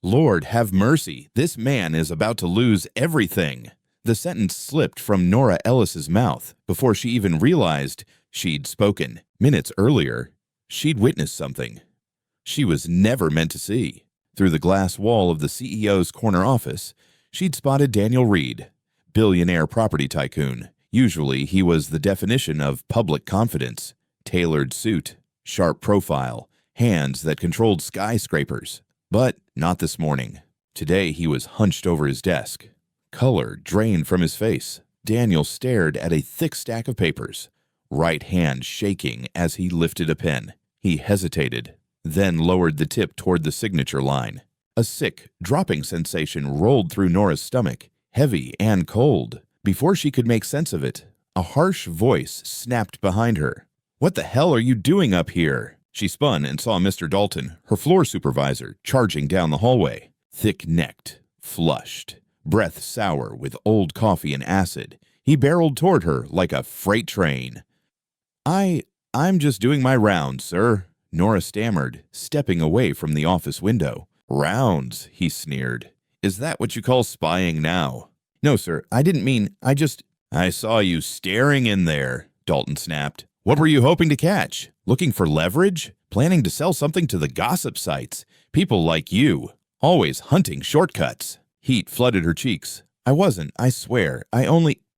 Lord have mercy, this man is about to lose everything. The sentence slipped from Nora Ellis's mouth before she even realized she'd spoken. Minutes earlier, she'd witnessed something she was never meant to see. Through the glass wall of the CEO's corner office, she'd spotted Daniel Reed, billionaire property tycoon. Usually, he was the definition of public confidence: tailored suit, sharp profile, hands that controlled skyscrapers. But not this morning. Today, he was hunched over his desk. Color drained from his face. Daniel stared at a thick stack of papers, right hand shaking as he lifted a pen. He hesitated, then lowered the tip toward the signature line. A sick, dropping sensation rolled through Nora's stomach, heavy and cold. Before she could make sense of it, a harsh voice snapped behind her. "What the hell are you doing up here?" She spun and saw Mr. Dalton, her floor supervisor, charging down the hallway. Thick-necked, flushed, breath sour with old coffee and acid, he barreled toward her like a freight train. I'm just doing my rounds, sir," Nora stammered, stepping away from the office window. "Rounds," he sneered. "Is that what you call spying now?" "No, sir, I didn't mean, I saw you staring in there," Dalton snapped. "What were you hoping to catch? Looking for leverage? Planning to sell something to the gossip sites? People like you, always hunting shortcuts." Heat flooded her cheeks. "I wasn't, I swear.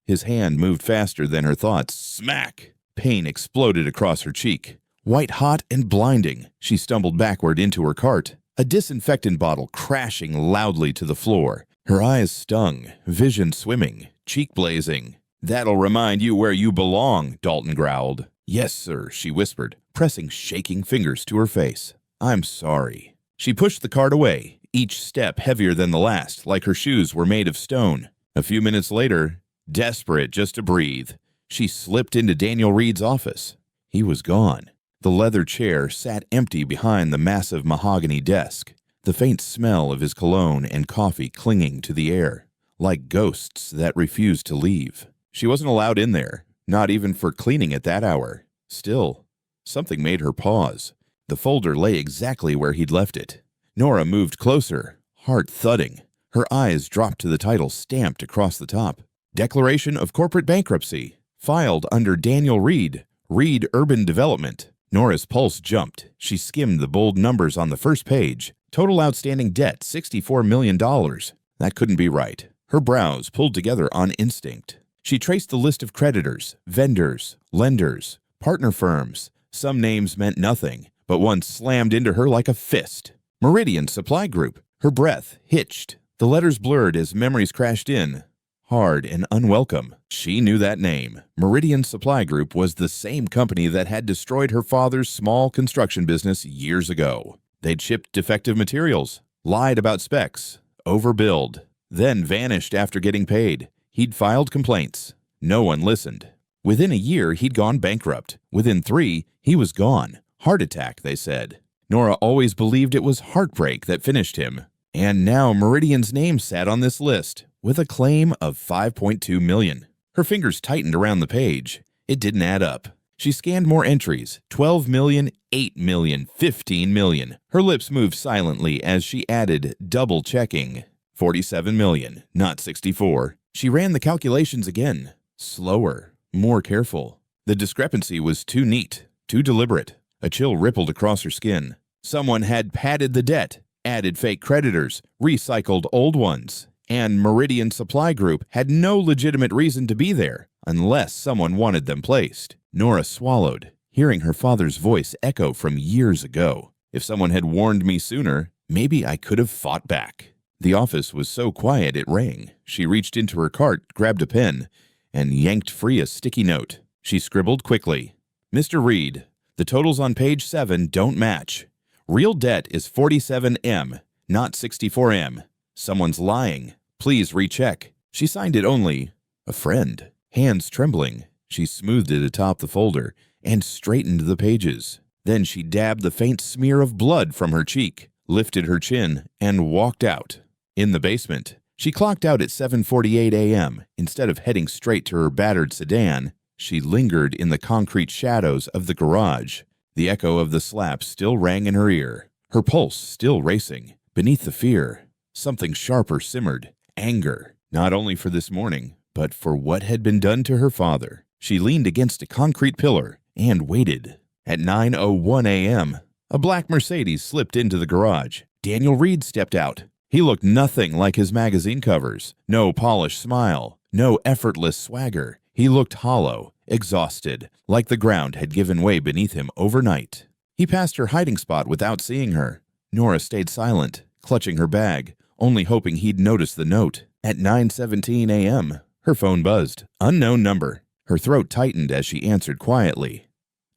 His hand moved faster than her thoughts. Smack! Pain exploded across her cheek. White-hot and blinding, she stumbled backward into her cart, a disinfectant bottle crashing loudly to the floor. Her eyes stung, vision swimming, cheek blazing. "That'll remind you where you belong," Dalton growled. "Yes, sir," she whispered, pressing shaking fingers to her face. "I'm sorry." She pushed the cart away, each step heavier than the last, like her shoes were made of stone. A few minutes later, desperate just to breathe, she slipped into Daniel Reed's office. He was gone. The leather chair sat empty behind the massive mahogany desk, the faint smell of his cologne and coffee clinging to the air, like ghosts that refused to leave. She wasn't allowed in there, not even for cleaning at that hour. Still, something made her pause. The folder lay exactly where he'd left it. Nora moved closer, heart thudding. Her eyes dropped to the title stamped across the top. Declaration of Corporate Bankruptcy, filed under Daniel Reed, Reed Urban Development. Nora's pulse jumped. She skimmed the bold numbers on the first page. Total outstanding debt, $64 million. That couldn't be right. Her brows pulled together on instinct. She traced the list of creditors, vendors, lenders, partner firms. Some names meant nothing, but one slammed into her like a fist. Meridian Supply Group. Her breath hitched. The letters blurred as memories crashed in. Hard and unwelcome. She knew that name. Meridian Supply Group was the same company that had destroyed her father's small construction business years ago. They'd shipped defective materials, lied about specs, overbilled, then vanished after getting paid. He'd filed complaints. No one listened. Within a year, he'd gone bankrupt. Within 3, he was gone. Heart attack, they said. Nora always believed it was heartbreak that finished him. And now Meridian's name sat on this list, with a claim of $5.2 million. Her fingers tightened around the page. It didn't add up. She scanned more entries. 12 million, 8 million, 15 million. Her lips moved silently as she added, double-checking. 47 million, not 64. She ran the calculations again. Slower, more careful. The discrepancy was too neat, too deliberate. A chill rippled across her skin. Someone had padded the debt, added fake creditors, recycled old ones. And Meridian Supply Group had no legitimate reason to be there, unless someone wanted them placed. Nora swallowed, hearing her father's voice echo from years ago. If someone had warned me sooner, maybe I could have fought back. The office was so quiet it rang. She reached into her cart, grabbed a pen, and yanked free a sticky note. She scribbled quickly. "Mr. Reed, the totals on page 7 don't match. Real debt is 47M, not 64M. Someone's lying. Please recheck." She signed it only, "A friend." Hands trembling, she smoothed it atop the folder and straightened the pages. Then she dabbed the faint smear of blood from her cheek, lifted her chin, and walked out. In the basement, she clocked out at 7:48 a.m. Instead of heading straight to her battered sedan, she lingered in the concrete shadows of the garage. The echo of the slap still rang in her ear, her pulse still racing. beneath the fear, something sharper simmered, anger, not only for this morning, but for what had been done to her father. She leaned against a concrete pillar and waited. At 9:01 a.m., a black Mercedes slipped into the garage. Daniel Reed stepped out. He looked nothing like his magazine covers. No polished smile, no effortless swagger. He looked hollow, exhausted, like the ground had given way beneath him overnight. He passed her hiding spot without seeing her. Nora stayed silent, clutching her bag, only hoping he'd notice the note. At 9:17 a.m., her phone buzzed. Unknown number. Her throat tightened as she answered quietly.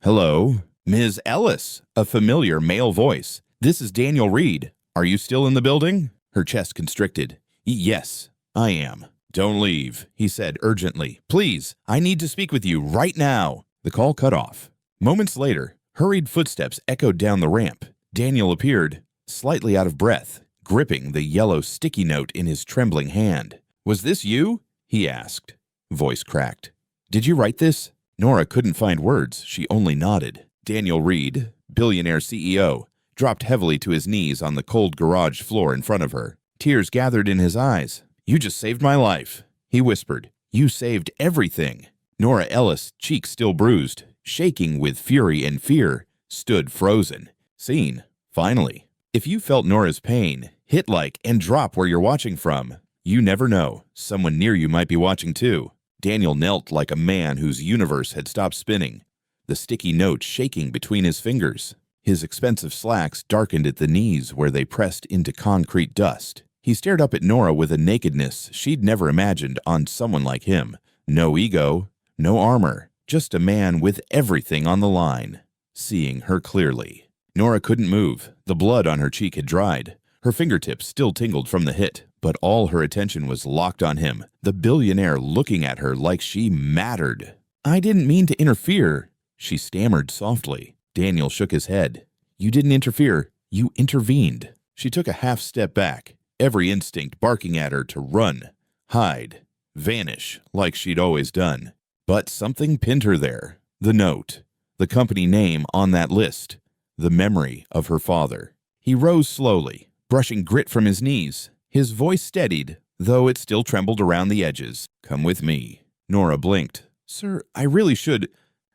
"Hello? Ms. Ellis," a familiar male voice. "This is Daniel Reed. Are you still in the building?" Her chest constricted. "Yes, I am." "Don't leave," he said urgently. "Please, I need to speak with you right now." The call cut off. Moments later, hurried footsteps echoed down the ramp. Daniel appeared, slightly out of breath, gripping the yellow sticky note in his trembling hand. "Was this you?" he asked. Voice cracked. "Did you write this?" Nora couldn't find words. She only nodded. Daniel Reed, Billionaire CEO, dropped heavily to his knees on the cold garage floor in front of her. Tears gathered in his eyes. "You just saved my life," he whispered. "You saved everything." Nora Ellis, cheek still bruised, shaking with fury and fear, stood frozen. Seen, finally. If you felt Nora's pain, hit like and drop where you're watching from. You never know. Someone near you might be watching too. Daniel knelt like a man whose universe had stopped spinning, the sticky note shaking between his fingers. His expensive slacks darkened at the knees where they pressed into concrete dust. He stared up at Nora with a nakedness she'd never imagined on someone like him. No ego, no armor, just a man with everything on the line. Seeing her clearly. Nora couldn't move. The blood on her cheek had dried. Her fingertips still tingled from the hit, but all her attention was locked on him, the billionaire looking at her like she mattered. "I didn't mean to interfere," she stammered softly. Daniel shook his head. "You didn't interfere. You intervened." She took a half step back, every instinct barking at her to run, hide, vanish like she'd always done. But something pinned her there. The note, the company name on that list, the memory of her father. He rose slowly, brushing grit from his knees. His voice steadied, though it still trembled around the edges. "Come with me." Nora blinked. "Sir, I really should—"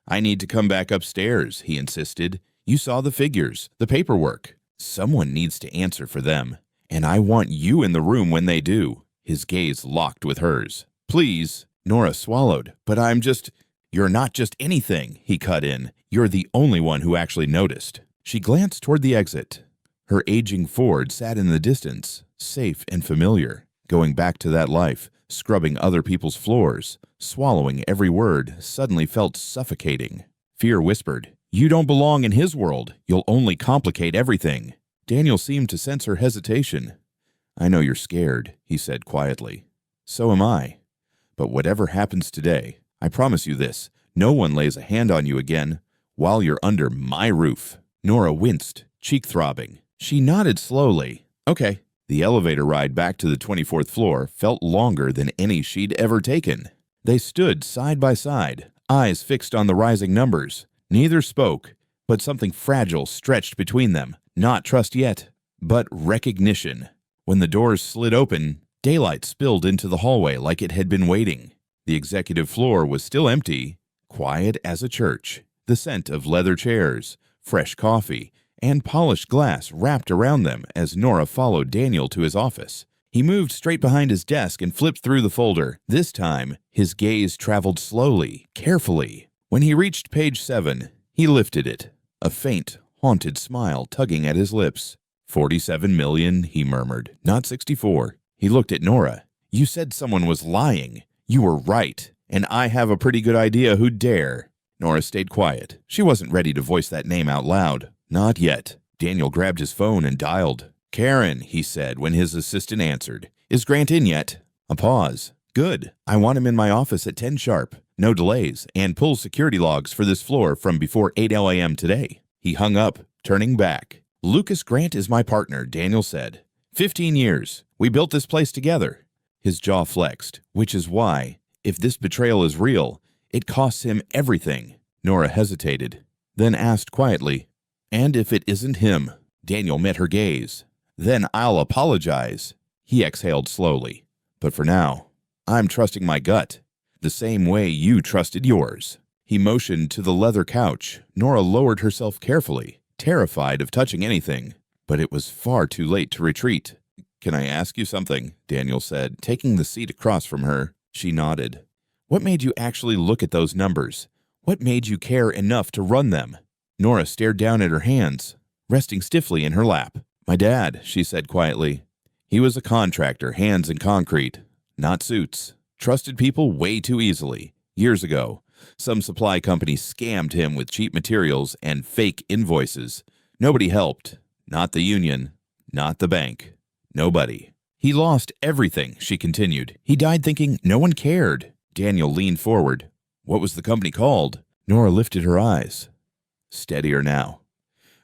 "I need to come back upstairs," he insisted. "You saw the figures, the paperwork. Someone needs to answer for them. And I want you in the room when they do." His gaze locked with hers. "Please." Nora swallowed. "But I'm just—" "You're not just anything," he cut in. "You're the only one who actually noticed." She glanced toward the exit. Her aging Ford sat in the distance, safe and familiar, going back to that life, scrubbing other people's floors. Swallowing every word suddenly felt suffocating. Fear whispered, "You don't belong in his world. You'll only complicate everything." Daniel seemed to sense her hesitation. "I know you're scared," he said quietly. "So am I. But whatever happens today, I promise you this, no one lays a hand on you again while you're under my roof." Nora winced, cheek throbbing. She nodded slowly. "Okay." The elevator ride back to the 24th floor felt longer than any she'd ever taken. They stood side by side, eyes fixed on the rising numbers. Neither spoke, but something fragile stretched between them. Not trust yet, but recognition. When the doors slid open, daylight spilled into the hallway like it had been waiting. The executive floor was still empty, quiet as a church. The scent of leather chairs, fresh coffee, and polished glass wrapped around them as Nora followed Daniel to his office. He moved straight behind his desk and flipped through the folder. This time, his gaze traveled slowly, carefully. When he reached page 7, he lifted it, a faint, haunted smile tugging at his lips. 47 million, he murmured, not 64. He looked at Nora. "You said someone was lying. You were right, and I have a pretty good idea who'd dare." Nora stayed quiet. She wasn't ready to voice that name out loud. Not yet. Daniel grabbed his phone and dialed. "Karen," he said when his assistant answered. "Is Grant in yet?" A pause. "Good. I want him in my office at 10 sharp. No delays, and pull security logs for this floor from before 8 a.m. today." He hung up, turning back. "Lucas Grant is my partner," Daniel said. 15 years. We built this place together." His jaw flexed, which is why, if this betrayal is real, it costs him everything. Nora hesitated, then asked quietly, "And if it isn't him?" Daniel met her gaze. Then I'll apologize. He exhaled slowly. But for now, I'm trusting my gut, the same way you trusted yours. He motioned to the leather couch. Nora lowered herself carefully, terrified of touching anything, but it was far too late to retreat. Can I ask you something? Daniel said, taking the seat across from her. She nodded. What made you actually look at those numbers? What made you care enough to run them? Nora stared down at her hands, resting stiffly in her lap. My dad, she said quietly. He was a contractor, hands in concrete, not suits. Trusted people way too easily. Years ago, some supply company scammed him with cheap materials and fake invoices. Nobody helped. Not the union, not the bank. Nobody. He lost everything, she continued. He died thinking no one cared. Daniel leaned forward. What was the company called? Nora lifted her eyes. Steadier now.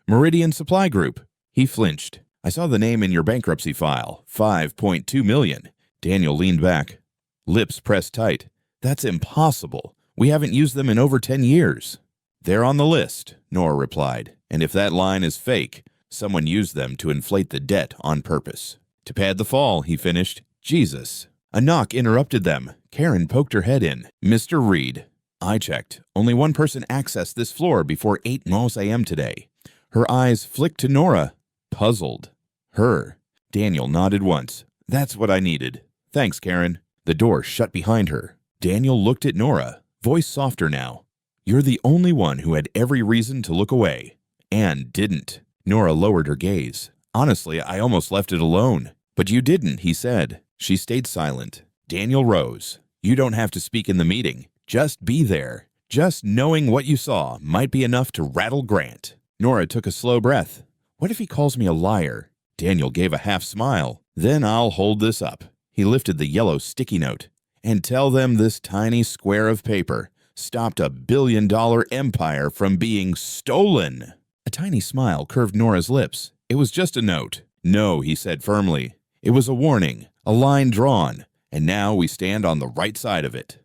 Meridian Supply Group. He flinched. I saw the name in your bankruptcy file. $5.2 million. Daniel leaned back. Lips pressed tight. That's impossible. We haven't used them in over 10 years. They're on the list, Nora replied. And if that line is fake, someone used them to inflate the debt on purpose. To pad the fall, he finished. Jesus. A knock interrupted them. Karen poked her head in. Mr. Reed. I checked. Only one person accessed this floor before 8 a.m. today. Her eyes flicked to Nora, puzzled. Her. Daniel nodded once. That's what I needed. Thanks, Karen. The door shut behind her. Daniel looked at Nora, voice softer now. You're the only one who had every reason to look away. And didn't. Nora lowered her gaze. Honestly, I almost left it alone. But you didn't, he said. She stayed silent. Daniel rose. You don't have to speak in the meeting. Just be there. Just knowing what you saw might be enough to rattle Grant. Nora took a slow breath. What if he calls me a liar? Daniel gave a half smile. Then I'll hold this up. He lifted the yellow sticky note. And tell them this tiny square of paper stopped a billion-dollar empire from being stolen. A tiny smile curved Nora's lips. It was just a note. No, he said firmly. It was a warning, a line drawn, and now we stand on the right side of it.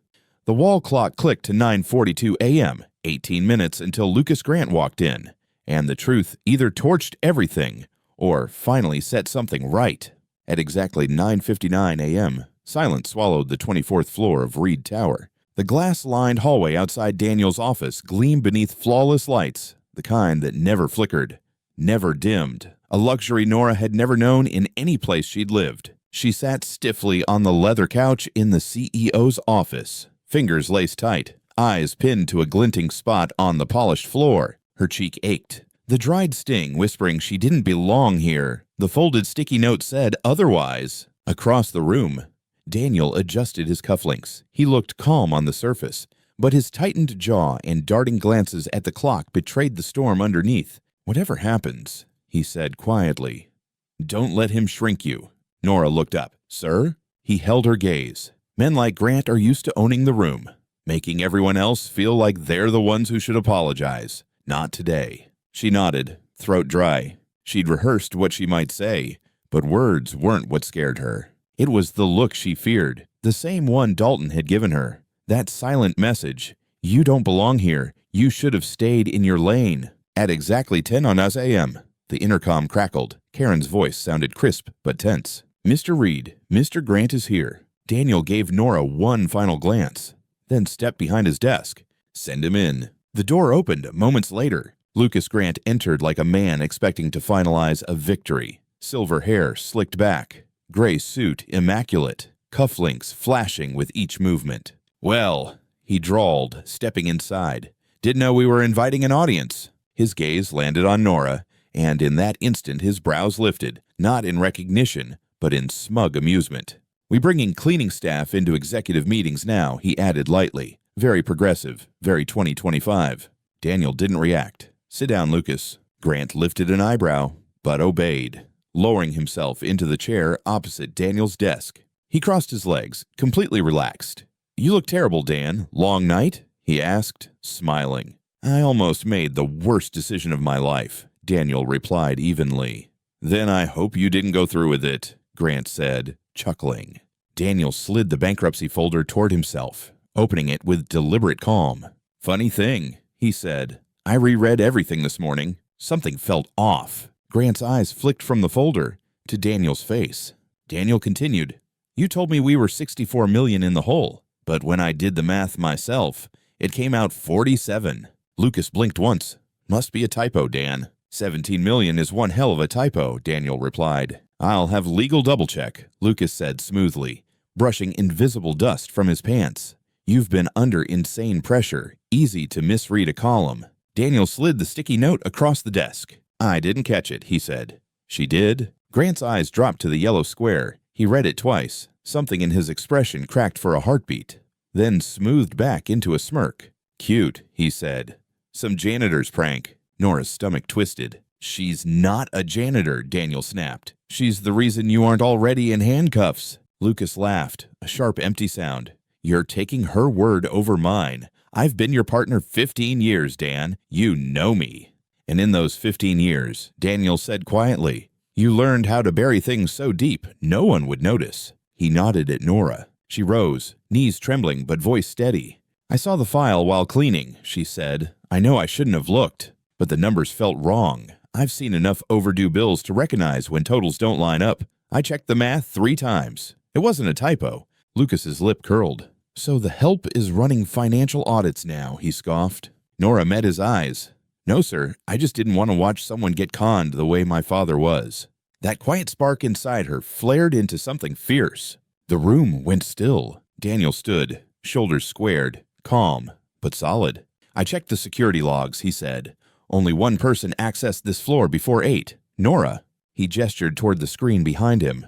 The wall clock clicked to 9:42 a.m., 18 minutes until Lucas Grant walked in, and the truth either torched everything or finally set something right. At exactly 9:59 a.m., silence swallowed the 24th floor of Reed Tower. The glass-lined hallway outside Daniel's office gleamed beneath flawless lights, the kind that never flickered, never dimmed, a luxury Nora had never known in any place she'd lived. She sat stiffly on the leather couch in the CEO's office, fingers laced tight, eyes pinned to a glinting spot on the polished floor. Her cheek ached. The dried sting whispering she didn't belong here. The folded sticky note said otherwise. Across the room, Daniel adjusted his cufflinks. He looked calm on the surface, but his tightened jaw and darting glances at the clock betrayed the storm underneath. Whatever happens, he said quietly, don't let him shrink you. Nora looked up. Sir? He held her gaze. Men like Grant are used to owning the room, making everyone else feel like they're the ones who should apologize. Not today. She nodded, throat dry. She'd rehearsed what she might say, but words weren't what scared her. It was the look she feared, the same one Dalton had given her. That silent message, you don't belong here, you should have stayed in your lane. At exactly 10 a.m., the intercom crackled. Karen's voice sounded crisp but tense. Mr. Reed, Mr. Grant is here. Daniel gave Nora one final glance, then stepped behind his desk. Send him in. The door opened moments later. Lucas Grant entered like a man expecting to finalize a victory. Silver hair slicked back, gray suit immaculate, cufflinks flashing with each movement. Well, he drawled, stepping inside. Didn't know we were inviting an audience. His gaze landed on Nora, and in that instant his brows lifted, not in recognition, but in smug amusement. We bring in cleaning staff into executive meetings now, he added lightly. Very progressive, very 2025. Daniel didn't react. Sit down, Lucas. Grant lifted an eyebrow, but obeyed, lowering himself into the chair opposite Daniel's desk. He crossed his legs, completely relaxed. You look terrible, Dan. Long night? He asked, smiling. I almost made the worst decision of my life, Daniel replied evenly. Then I hope you didn't go through with it, Grant said, chuckling. Daniel slid the bankruptcy folder toward himself, opening it with deliberate calm. Funny thing, he said. I reread everything this morning. Something felt off. Grant's eyes flicked from the folder, to Daniel's face. Daniel continued, "You told me we were 64 million in the hole, but when I did the math myself, it came out 47. Lucas blinked once. "Must be a typo, Dan." 17 million is one hell of a typo, Daniel replied. "I'll have legal double-check," Lucas said smoothly, brushing invisible dust from his pants. "You've been under insane pressure. Easy to misread a column." Daniel slid the sticky note across the desk. "I didn't catch it," he said. "She did?" Grant's eyes dropped to the yellow square. He read it twice. Something in his expression cracked for a heartbeat, then smoothed back into a smirk. "Cute," he said. "Some janitor's prank." Nora's stomach twisted. "She's not a janitor," Daniel snapped. "She's the reason you aren't already in handcuffs." Lucas laughed, a sharp, empty sound. "You're taking her word over mine. I've been your partner 15 years, Dan. You know me." "And in those 15 years," Daniel said quietly, "you learned how to bury things so deep no one would notice." He nodded at Nora. She rose, knees trembling but voice steady. "I saw the file while cleaning," she said. "I know I shouldn't have looked, but the numbers felt wrong. I've seen enough overdue bills to recognize when totals don't line up. I checked the math 3 times. It wasn't a typo." Lucas's lip curled. "So the help is running financial audits now," he scoffed. Nora met his eyes. "No, sir, I just didn't want to watch someone get conned the way my father was." That quiet spark inside her flared into something fierce. The room went still. Daniel stood, shoulders squared, calm, but solid. "I checked the security logs," he said. "Only one person accessed this floor before 8. Nora." He gestured toward the screen behind him.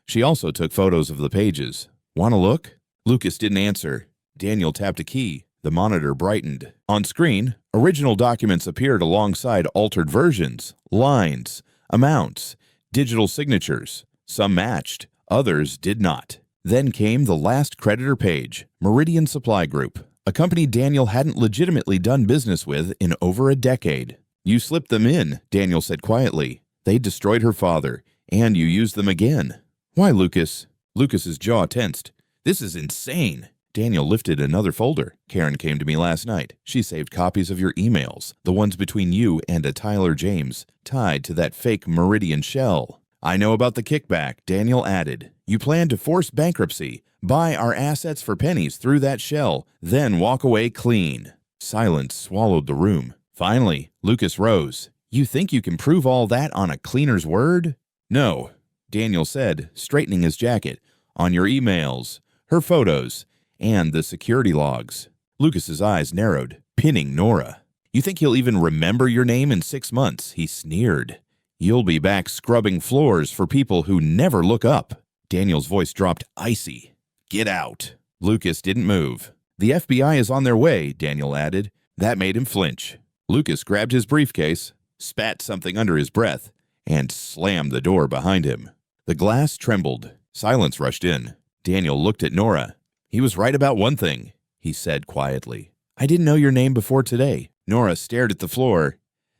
"She also took photos of the pages. Want to look?" Lucas didn't answer. Daniel tapped a key. The monitor brightened. On screen, original documents appeared alongside altered versions, lines, amounts, digital signatures. Some matched, others did not. Then came the last creditor page, Meridian Supply Group, a company Daniel hadn't legitimately done business with in over a decade. "You slipped them in," Daniel said quietly. "They destroyed her father, and you used them again." "Why, Lucas?" Lucas's jaw tensed. "This is insane." Daniel lifted another folder. "Karen came to me last night. She saved copies of your emails, the ones between you and a Tyler James, tied to that fake Meridian shell. I know about the kickback," Daniel added. "You plan to force bankruptcy, buy our assets for pennies through that shell, then walk away clean." Silence swallowed the room. Finally, Lucas rose. "You think you can prove all that on a cleaner's word?" "No," Daniel said, straightening his jacket. "On your emails, her photos, and the security logs." Lucas's eyes narrowed, pinning Nora. "You think he'll even remember your name in 6 months?" he sneered. "You'll be back scrubbing floors for people who never look up." Daniel's voice dropped icy. "Get out." Lucas didn't move. "The FBI is on their way," Daniel added. That made him flinch. Lucas grabbed his briefcase, spat something under his breath, and slammed the door behind him. The glass trembled. Silence rushed in. Daniel looked at Nora. "He was right about one thing," he said quietly. "I didn't know your name before today." Nora stared at the floor.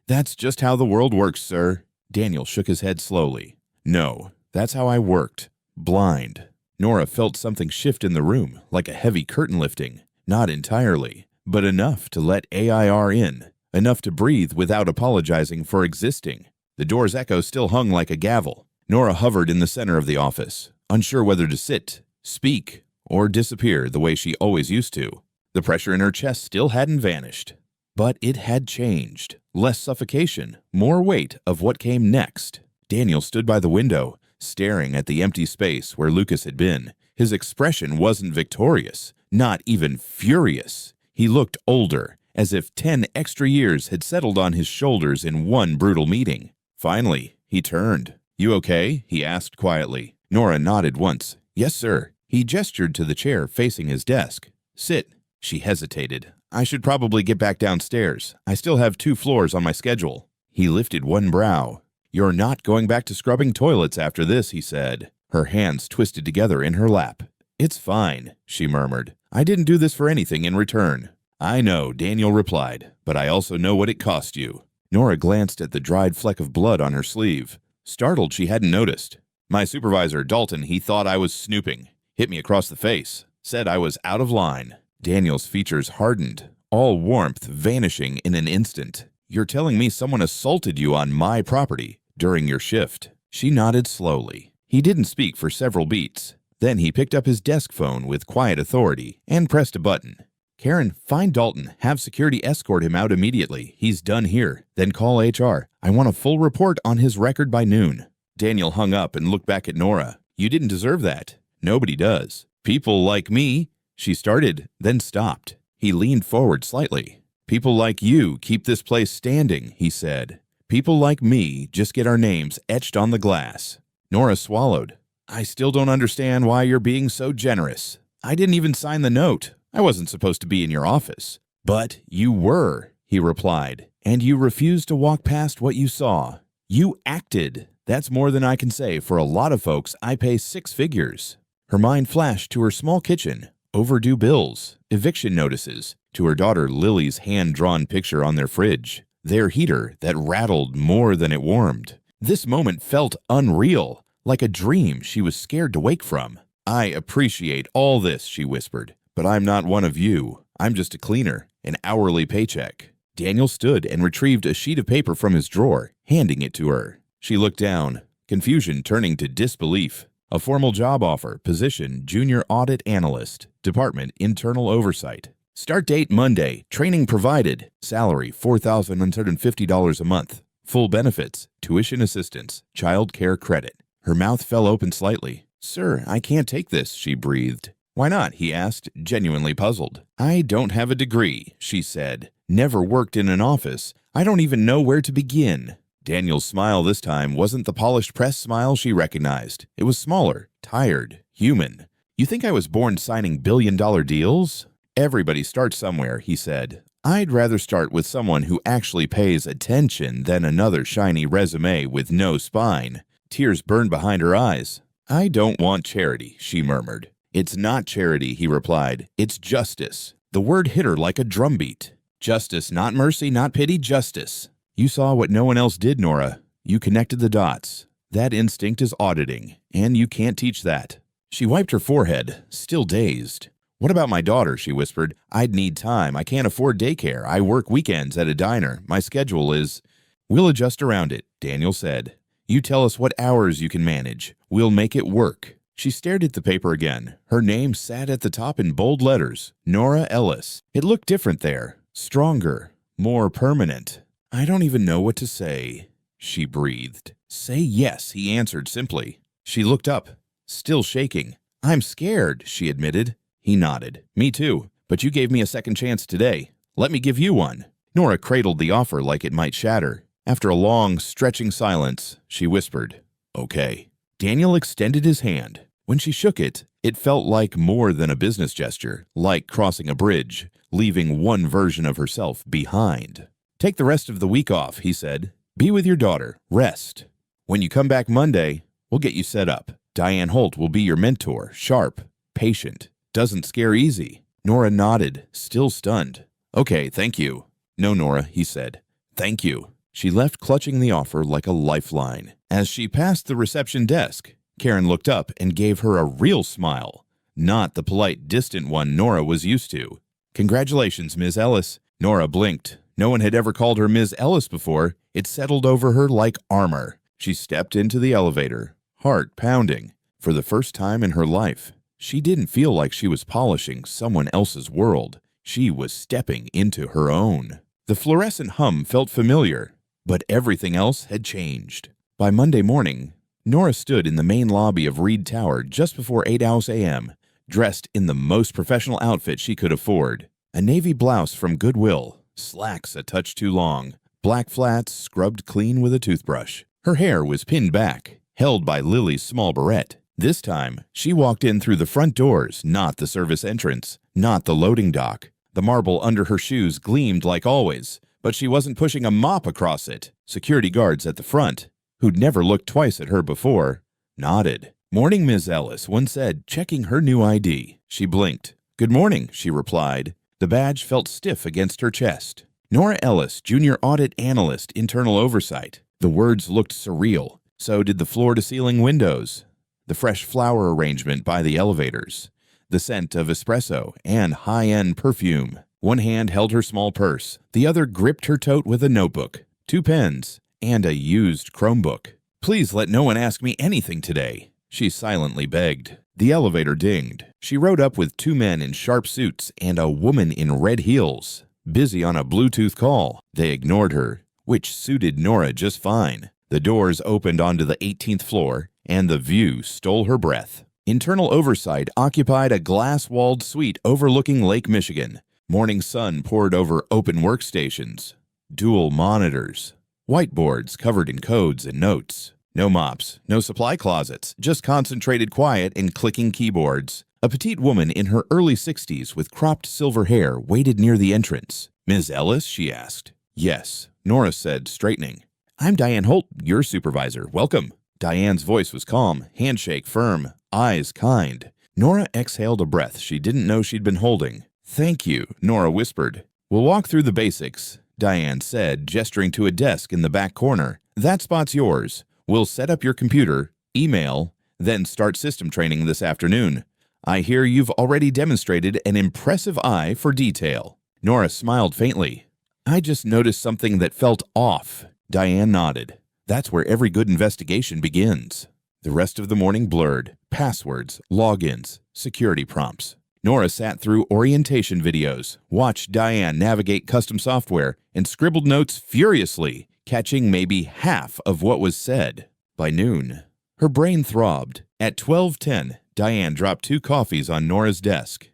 "That's just how the world works, sir." Daniel shook his head slowly. "No, that's how I worked. Blind." Nora felt something shift in the room, like a heavy curtain lifting. Not entirely, but enough to let AIR in, enough to breathe without apologizing for existing. The door's echo still hung like a gavel. Nora hovered in the center of the office, unsure whether to sit, speak, or disappear the way she always used to. The pressure in her chest still hadn't vanished. But it had changed. Less suffocation, more weight of what came next. Daniel stood by the window, staring at the empty space where Lucas had been. His expression wasn't victorious, not even furious. He looked older, as if 10 extra years had settled on his shoulders in one brutal meeting. Finally, he turned. "You okay?" he asked quietly. Nora nodded once. "Yes, sir." He gestured to the chair facing his desk. "Sit." She hesitated. "I should probably get back downstairs. I still have 2 floors on my schedule." He lifted one brow. "You're not going back to scrubbing toilets after this," he said. Her hands twisted together in her lap. "It's fine," she murmured. "I didn't do this for anything in return." "I know," Daniel replied, "but I also know what it cost you." Nora glanced at the dried fleck of blood on her sleeve. Startled, she hadn't noticed. "My supervisor, Dalton, he thought I was snooping. Hit me across the face. Said I was out of line." Daniel's features hardened, all warmth vanishing in an instant. "You're telling me someone assaulted you on my property during your shift?" She nodded slowly. He didn't speak for several beats. Then he picked up his desk phone with quiet authority and pressed a button. Karen, find Dalton. Have security escort him out immediately. He's done here. Then call HR. I want a full report on his record by noon. Daniel hung up and looked back at Nora. You didn't deserve that. Nobody does. People like me. She started, then stopped. He leaned forward slightly. People like you keep this place standing, he said. People like me just get our names etched on the glass. Nora swallowed. I still don't understand why you're being so generous. I didn't even sign the note. I wasn't supposed to be in your office. But you were, he replied, and you refused to walk past what you saw. You acted. That's more than I can say for a lot of folks I pay 6 figures. Her mind flashed to her small kitchen, overdue bills, eviction notices, to her daughter Lily's hand-drawn picture on their fridge, their heater that rattled more than it warmed. This moment felt unreal, like a dream she was scared to wake from. I appreciate all this, she whispered, but I'm not one of you. I'm just a cleaner, an hourly paycheck. Daniel stood and retrieved a sheet of paper from his drawer, handing it to her. She looked down, confusion turning to disbelief. A formal job offer, position Junior Audit Analyst, Department Internal Oversight. Start date Monday, training provided, salary $4,150 a month, full benefits, tuition assistance, child care credit. Her mouth fell open slightly. Sir, I can't take this, she breathed. Why not? He asked, genuinely puzzled. I don't have a degree, she said. Never worked in an office. I don't even know where to begin. Daniel's smile this time wasn't the polished press smile she recognized. It was smaller, tired, human. You think I was born signing billion-dollar deals? Everybody starts somewhere, he said. I'd rather start with someone who actually pays attention than another shiny resume with no spine. Tears burned behind her eyes. I don't want charity, she murmured. It's not charity, he replied. It's justice. The word hit her like a drumbeat. Justice, not mercy, not pity, justice. You saw what no one else did, Nora. You connected the dots. That instinct is auditing, and you can't teach that. She wiped her forehead, still dazed. What about my daughter, she whispered. I'd need time. I can't afford daycare. I work weekends at a diner. My schedule is... We'll adjust around it, Daniel said. You tell us what hours you can manage. We'll make it work. She stared at the paper again. Her name sat at the top in bold letters. Nora Ellis. It looked different there. Stronger. More permanent. I don't even know what to say, she breathed. Say yes, he answered simply. She looked up, still shaking. I'm scared, she admitted. He nodded. Me too, but you gave me a second chance today. Let me give you one. Nora cradled the offer like it might shatter. After a long, stretching silence, she whispered, Okay. Daniel extended his hand. When she shook it, it felt like more than a business gesture, like crossing a bridge, leaving one version of herself behind. Take the rest of the week off, he said. Be with your daughter. Rest. When you come back Monday, we'll get you set up. Diane Holt will be your mentor, sharp, patient, doesn't scare easy. Nora nodded, still stunned. Okay, thank you. No, Nora, he said. Thank you. She left clutching the offer like a lifeline. As she passed the reception desk, Karen looked up and gave her a real smile, not the polite, distant one Nora was used to. Congratulations, Ms. Ellis. Nora blinked. No one had ever called her Ms. Ellis before. It settled over her like armor. She stepped into the elevator, heart pounding. For the first time in her life, she didn't feel like she was polishing someone else's world. She was stepping into her own. The fluorescent hum felt familiar, but everything else had changed. By Monday morning, Nora stood in the main lobby of Reed Tower just before 8 a.m., dressed in the most professional outfit she could afford. A navy blouse from Goodwill, slacks a touch too long, black flats scrubbed clean with a toothbrush. Her hair was pinned back, held by Lily's small barrette. This time, she walked in through the front doors, not the service entrance, not the loading dock. The marble under her shoes gleamed like always, but she wasn't pushing a mop across it. Security guards at the front, who'd never looked twice at her before, nodded. Morning, Ms. Ellis, one said, checking her new ID. She blinked. Good morning, she replied. The badge felt stiff against her chest. Nora Ellis, Junior Audit Analyst, Internal Oversight. The words looked surreal. So did the floor-to-ceiling windows, the fresh flower arrangement by the elevators, the scent of espresso and high-end perfume. One hand held her small purse. The other gripped her tote with a notebook, 2 pens, and a used Chromebook. Please let no one ask me anything today, she silently begged. The elevator dinged. She rode up with two men in sharp suits and a woman in red heels, busy on a Bluetooth call. They ignored her, which suited Nora just fine. The doors opened onto the 18th floor, and the view stole her breath. Internal oversight occupied a glass-walled suite overlooking Lake Michigan. Morning sun poured over open workstations, dual monitors, whiteboards covered in codes and notes. No mops, no supply closets, just concentrated quiet and clicking keyboards. A petite woman in her early 60s with cropped silver hair waited near the entrance. "Ms. Ellis?" she asked. "Yes," Nora said, straightening. "I'm Diane Holt, your supervisor. Welcome." Diane's voice was calm, handshake firm, eyes kind. Nora exhaled a breath she didn't know she'd been holding. "Thank you," Nora whispered. "We'll walk through the basics," Diane said, gesturing to a desk in the back corner. "That spot's yours. We'll set up your computer, email, then start system training this afternoon. I hear you've already demonstrated an impressive eye for detail." Nora smiled faintly. "I just noticed something that felt off." Diane nodded. "That's where every good investigation begins." The rest of the morning blurred. Passwords, logins, security prompts. Nora sat through orientation videos, watched Diane navigate custom software, and scribbled notes furiously, catching maybe half of what was said. By noon, her brain throbbed. At 12:10, Diane dropped 2 coffees on Nora's desk.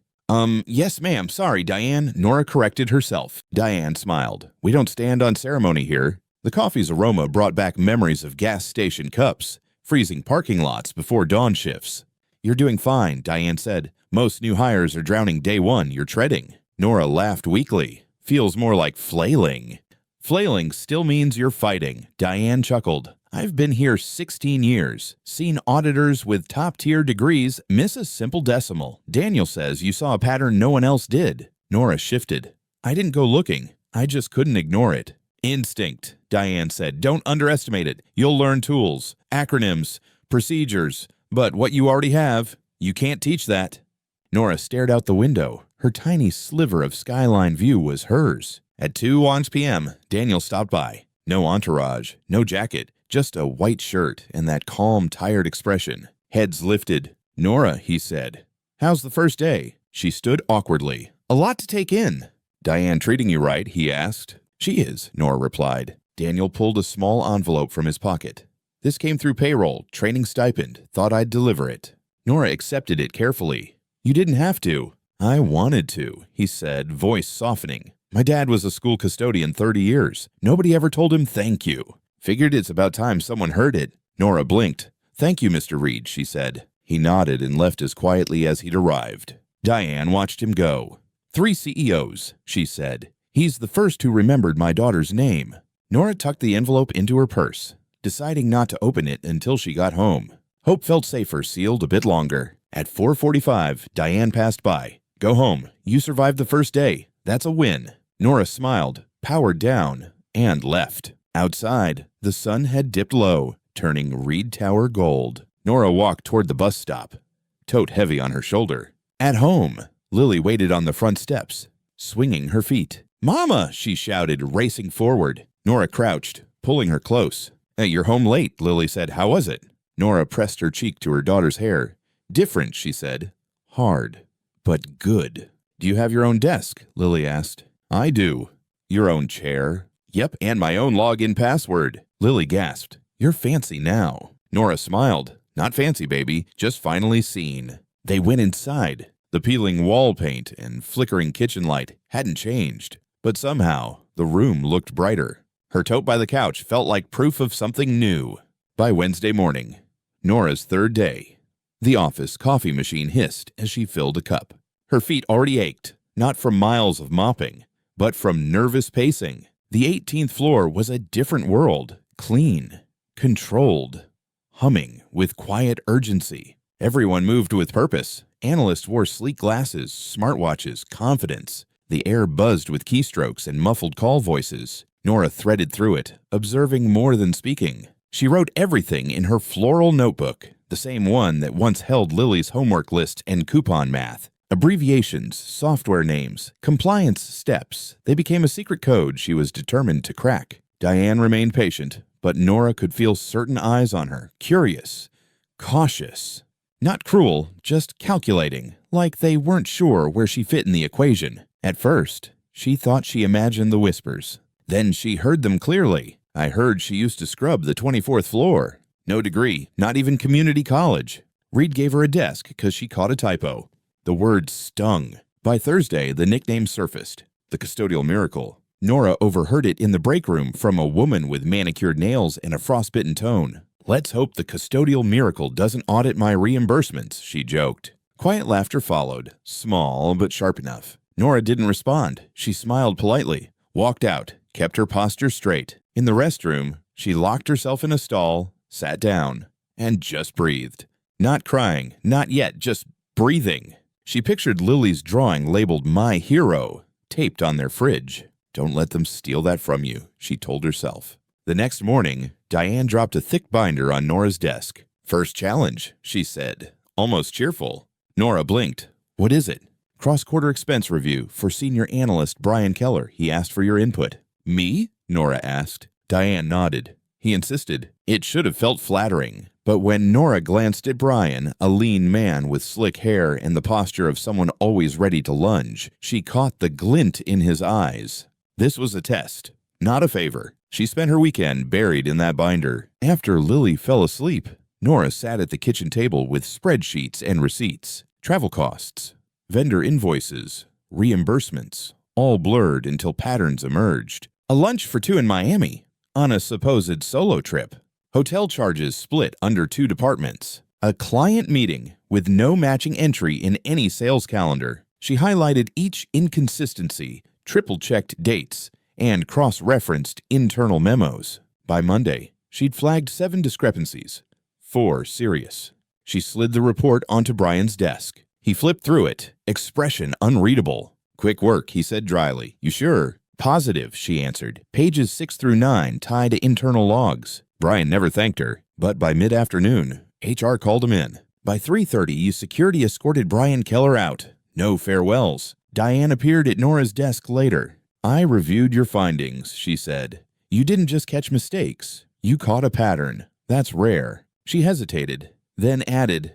Yes, ma'am. Sorry, Diane." Nora corrected herself. Diane smiled. "We don't stand on ceremony here." The coffee's aroma brought back memories of gas station cups, freezing parking lots before dawn shifts. "You're doing fine," Diane said. "Most new hires are drowning day one. You're treading." Nora laughed weakly. "Feels more like flailing." "Flailing still means you're fighting," Diane chuckled. "I've been here 16 years, seen auditors with top-tier degrees miss a simple decimal. Daniel says you saw a pattern no one else did." Nora shifted. "I didn't go looking. I just couldn't ignore it." "Instinct," Diane said. "Don't underestimate it. You'll learn tools, acronyms, procedures, but what you already have, you can't teach that." Nora stared out the window. Her tiny sliver of skyline view was hers. At 2 p.m., Daniel stopped by. No entourage, no jacket, just a white shirt and that calm, tired expression. Heads lifted. "Nora," he said. "How's the first day?" She stood awkwardly. "A lot to take in." "Diane treating you right?" he asked. "She is," Nora replied. Daniel pulled a small envelope from his pocket. "This came through payroll, training stipend. Thought I'd deliver it." Nora accepted it carefully. "You didn't have to." "I wanted to," he said, voice softening. "My dad was a school custodian 30 years. Nobody ever told him thank you. Figured it's about time someone heard it." Nora blinked. "Thank you, Mr. Reed," she said. He nodded and left as quietly as he'd arrived. Diane watched him go. 3 CEOs, she said. "He's the first who remembered my daughter's name." Nora tucked the envelope into her purse, deciding not to open it until she got home. Hope felt safer sealed a bit longer. At 4:45, Diane passed by. "Go home. You survived the first day. That's a win." Nora smiled, powered down, and left. Outside, the sun had dipped low, turning Reed Tower gold. Nora walked toward the bus stop, tote heavy on her shoulder. At home, Lily waited on the front steps, swinging her feet. "Mama!" she shouted, racing forward. Nora crouched, pulling her close. "Hey, you're home late," Lily said. "How was it?" Nora pressed her cheek to her daughter's hair. "Different," she said. "Hard, but good." "Do you have your own desk?" Lily asked. "I do." "Your own chair?" "Yep, and my own login password." Lily gasped. "You're fancy now." Nora smiled. "Not fancy, baby, just finally seen." They went inside. The peeling wall paint and flickering kitchen light hadn't changed, but somehow the room looked brighter. Her tote by the couch felt like proof of something new. By Wednesday morning, Nora's third day, the office coffee machine hissed as she filled a cup. Her feet already ached, not from miles of mopping, but from nervous pacing. The 18th floor was a different world, clean, controlled, humming with quiet urgency. Everyone moved with purpose. Analysts wore sleek glasses, smartwatches, confidence. The air buzzed with keystrokes and muffled call voices. Nora threaded through it, observing more than speaking. She wrote everything in her floral notebook, the same one that once held Lily's homework list and coupon math. Abbreviations, software names, compliance steps. They became a secret code she was determined to crack. Diane remained patient, but Nora could feel certain eyes on her, curious, cautious. Not cruel, just calculating, like they weren't sure where she fit in the equation. At first, she thought she imagined the whispers. Then she heard them clearly. I heard she used to scrub the 24th floor. No degree, not even community college. Reed gave her a desk because she caught a typo. The word stung. By Thursday, the nickname surfaced. The custodial miracle. Nora overheard it in the break room from a woman with manicured nails and a frostbitten tone. "Let's hope the custodial miracle doesn't audit my reimbursements," she joked. Quiet laughter followed, small but sharp enough. Nora didn't respond. She smiled politely, walked out, kept her posture straight. In the restroom, she locked herself in a stall, sat down, and just breathed. Not crying, not yet, just breathing. She pictured Lily's drawing labeled "My Hero" taped on their fridge. "Don't let them steal that from you," she told herself. The next morning, Diane dropped a thick binder on Nora's desk. "First challenge," she said, almost cheerful. Nora blinked. "What is it?" "Cross-quarter expense review for senior analyst Brian Keller. He asked for your input." "Me?" Nora asked. Diane nodded. He insisted. It should have felt flattering. But when Nora glanced at Brian, a lean man with slick hair and the posture of someone always ready to lunge, she caught the glint in his eyes. This was a test, not a favor. She spent her weekend buried in that binder. After Lily fell asleep, Nora sat at the kitchen table with spreadsheets and receipts, travel costs, vendor invoices, reimbursements, all blurred until patterns emerged. A lunch for two in Miami, on a supposed solo trip. Hotel charges split under two departments. A client meeting with no matching entry in any sales calendar. She highlighted each inconsistency, triple-checked dates, and cross-referenced internal memos. By Monday, she'd flagged 7 discrepancies, 4 serious. She slid the report onto Brian's desk. He flipped through it, expression unreadable. "Quick work," he said dryly. "You sure?" "Positive," she answered. "Pages 6 through 9 tie to internal logs." Brian never thanked her, but by mid-afternoon, HR called him in. By 3:30, security escorted Brian Keller out. No farewells. Diane appeared at Nora's desk later. "I reviewed your findings," she said. "You didn't just catch mistakes. You caught a pattern. That's rare." She hesitated, then added,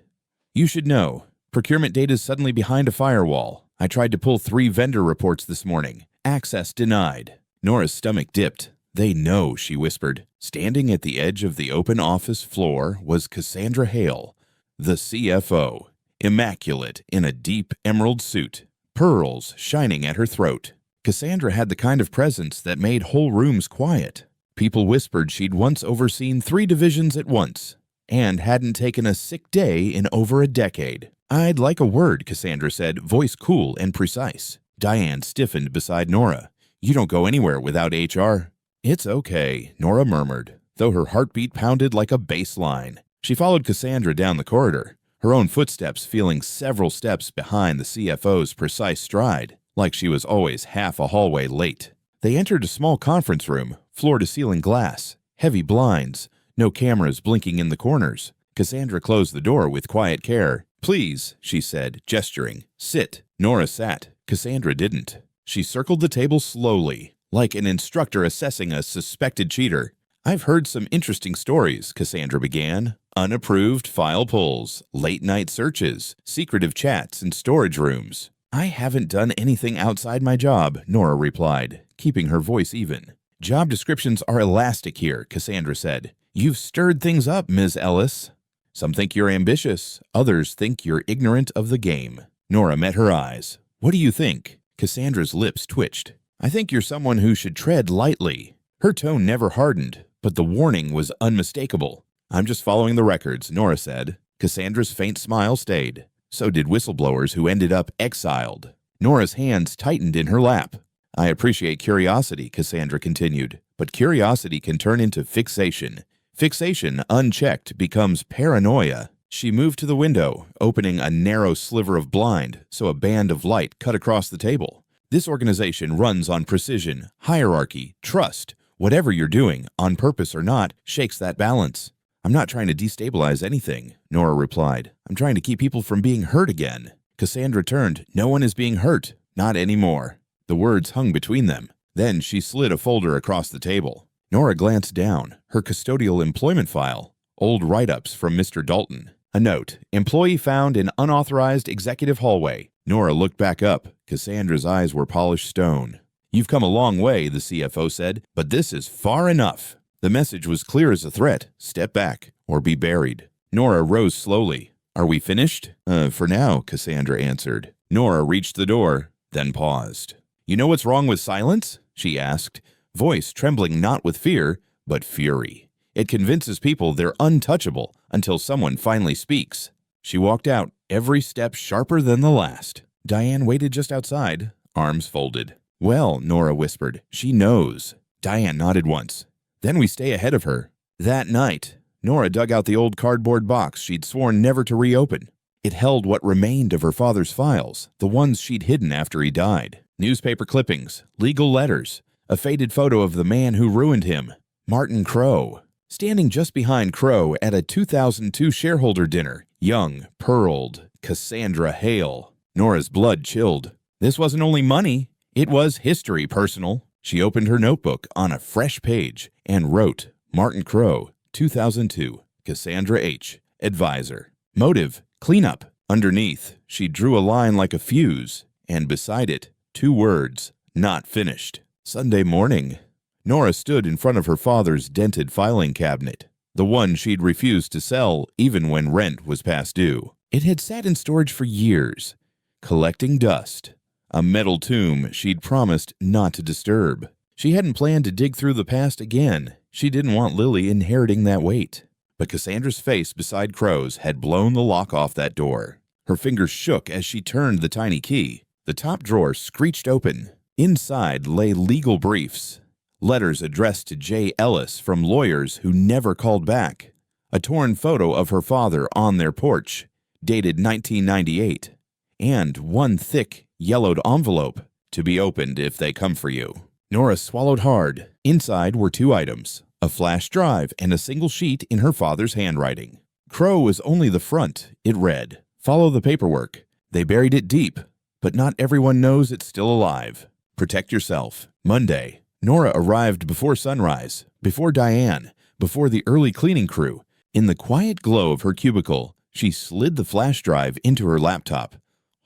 "You should know. Procurement data's suddenly behind a firewall. I tried to pull 3 vendor reports this morning. Access denied." Nora's stomach dipped. "They know," she whispered. Standing at the edge of the open office floor was Cassandra Hale, the CFO, immaculate in a deep emerald suit, pearls shining at her throat. Cassandra had the kind of presence that made whole rooms quiet. People whispered she'd once overseen 3 divisions at once and hadn't taken a sick day in over a decade. "I'd like a word," Cassandra said, voice cool and precise. Diane stiffened beside Nora. "You don't go anywhere without HR." "It's okay," Nora murmured, though her heartbeat pounded like a bass line. She followed Cassandra down the corridor, her own footsteps feeling several steps behind the CFO's precise stride, like she was always half a hallway late. They entered a small conference room, floor-to-ceiling glass, heavy blinds, no cameras blinking in the corners. Cassandra closed the door with quiet care. "Please," she said, gesturing. "Sit." Nora sat. Cassandra didn't. She circled the table slowly, like an instructor assessing a suspected cheater. "I've heard some interesting stories," Cassandra began. "Unapproved file pulls, late-night searches, secretive chats in storage rooms." "I haven't done anything outside my job," Nora replied, keeping her voice even. "Job descriptions are elastic here," Cassandra said. "You've stirred things up, Ms. Ellis. Some think you're ambitious, others think you're ignorant of the game." Nora met her eyes. "What do you think?" Cassandra's lips twitched. "I think you're someone who should tread lightly." Her tone never hardened, but the warning was unmistakable. "I'm just following the records," Nora said. Cassandra's faint smile stayed. So did whistleblowers who ended up exiled. Nora's hands tightened in her lap. "I appreciate curiosity," Cassandra continued, "but curiosity can turn into fixation. Fixation, unchecked, becomes paranoia." She moved to the window, opening a narrow sliver of blind so a band of light cut across the table. "This organization runs on precision, hierarchy, trust. Whatever you're doing, on purpose or not, shakes that balance." "I'm not trying to destabilize anything," Nora replied. "I'm trying to keep people from being hurt again." Cassandra turned. "No one is being hurt. Not anymore." The words hung between them. Then she slid a folder across the table. Nora glanced down. Her custodial employment file. Old write-ups from Mr. Dalton. A note. Employee found in unauthorized executive hallway. Nora looked back up. Cassandra's eyes were polished stone. "You've come a long way," the CFO said, "but this is far enough." The message was clear as a threat. Step back or be buried. Nora rose slowly. "Are we finished?" For now," Cassandra answered. Nora reached the door, then paused. "You know what's wrong with silence?" she asked, voice trembling not with fear, but fury. "It convinces people they're untouchable until someone finally speaks." She walked out, every step sharper than the last. Diane waited just outside, arms folded. "Well," Nora whispered, "she knows." Diane nodded once. "Then we stay ahead of her." That night, Nora dug out the old cardboard box she'd sworn never to reopen. It held what remained of her father's files, the ones she'd hidden after he died. Newspaper clippings, legal letters, a faded photo of the man who ruined him, Martin Crow. Standing just behind Crow at a 2002 shareholder dinner, young, pearled Cassandra Hale. Nora's blood chilled. This wasn't only money, it was history personal. She opened her notebook on a fresh page and wrote, Martin Crow, 2002, Cassandra H., advisor. Motive, cleanup. Underneath, she drew a line like a fuse, and beside it, 2 words, not finished. Sunday morning. Nora stood in front of her father's dented filing cabinet, the one she'd refused to sell even when rent was past due. It had sat in storage for years, collecting dust, a metal tomb she'd promised not to disturb. She hadn't planned to dig through the past again. She didn't want Lily inheriting that weight. But Cassandra's face beside Crow's had blown the lock off that door. Her fingers shook as she turned the tiny key. The top drawer screeched open. Inside lay legal briefs, letters addressed to J. Ellis from lawyers who never called back, a torn photo of her father on their porch, dated 1998, and one thick, yellowed envelope, to be opened if they come for you. Nora swallowed hard. Inside were 2 items, a flash drive and a single sheet in her father's handwriting. Crow was only the front. It read, "Follow the paperwork. They buried it deep, but not everyone knows it's still alive. Protect yourself." Monday. Nora arrived before sunrise, before Diane, before the early cleaning crew. In the quiet glow of her cubicle, she slid the flash drive into her laptop,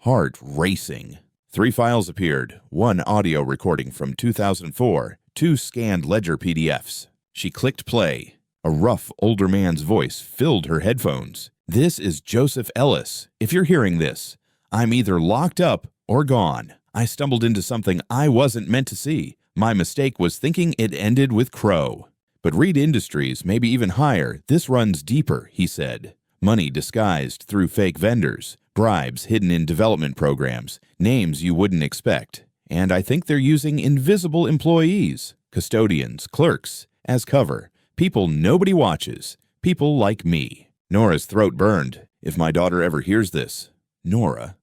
heart racing. 3 files appeared, 1 audio recording from 2004, 2 scanned ledger PDFs. She clicked play. A rough, older man's voice filled her headphones. "This is Joseph Ellis. If you're hearing this, I'm either locked up or gone. I stumbled into something I wasn't meant to see. My mistake was thinking it ended with Crow. But Reed Industries, maybe even higher, this runs deeper," he said. "Money disguised through fake vendors, bribes hidden in development programs, names you wouldn't expect. And I think they're using invisible employees, custodians, clerks, as cover. People nobody watches. People like me." Nora's throat burned. "If my daughter ever hears this, Nora,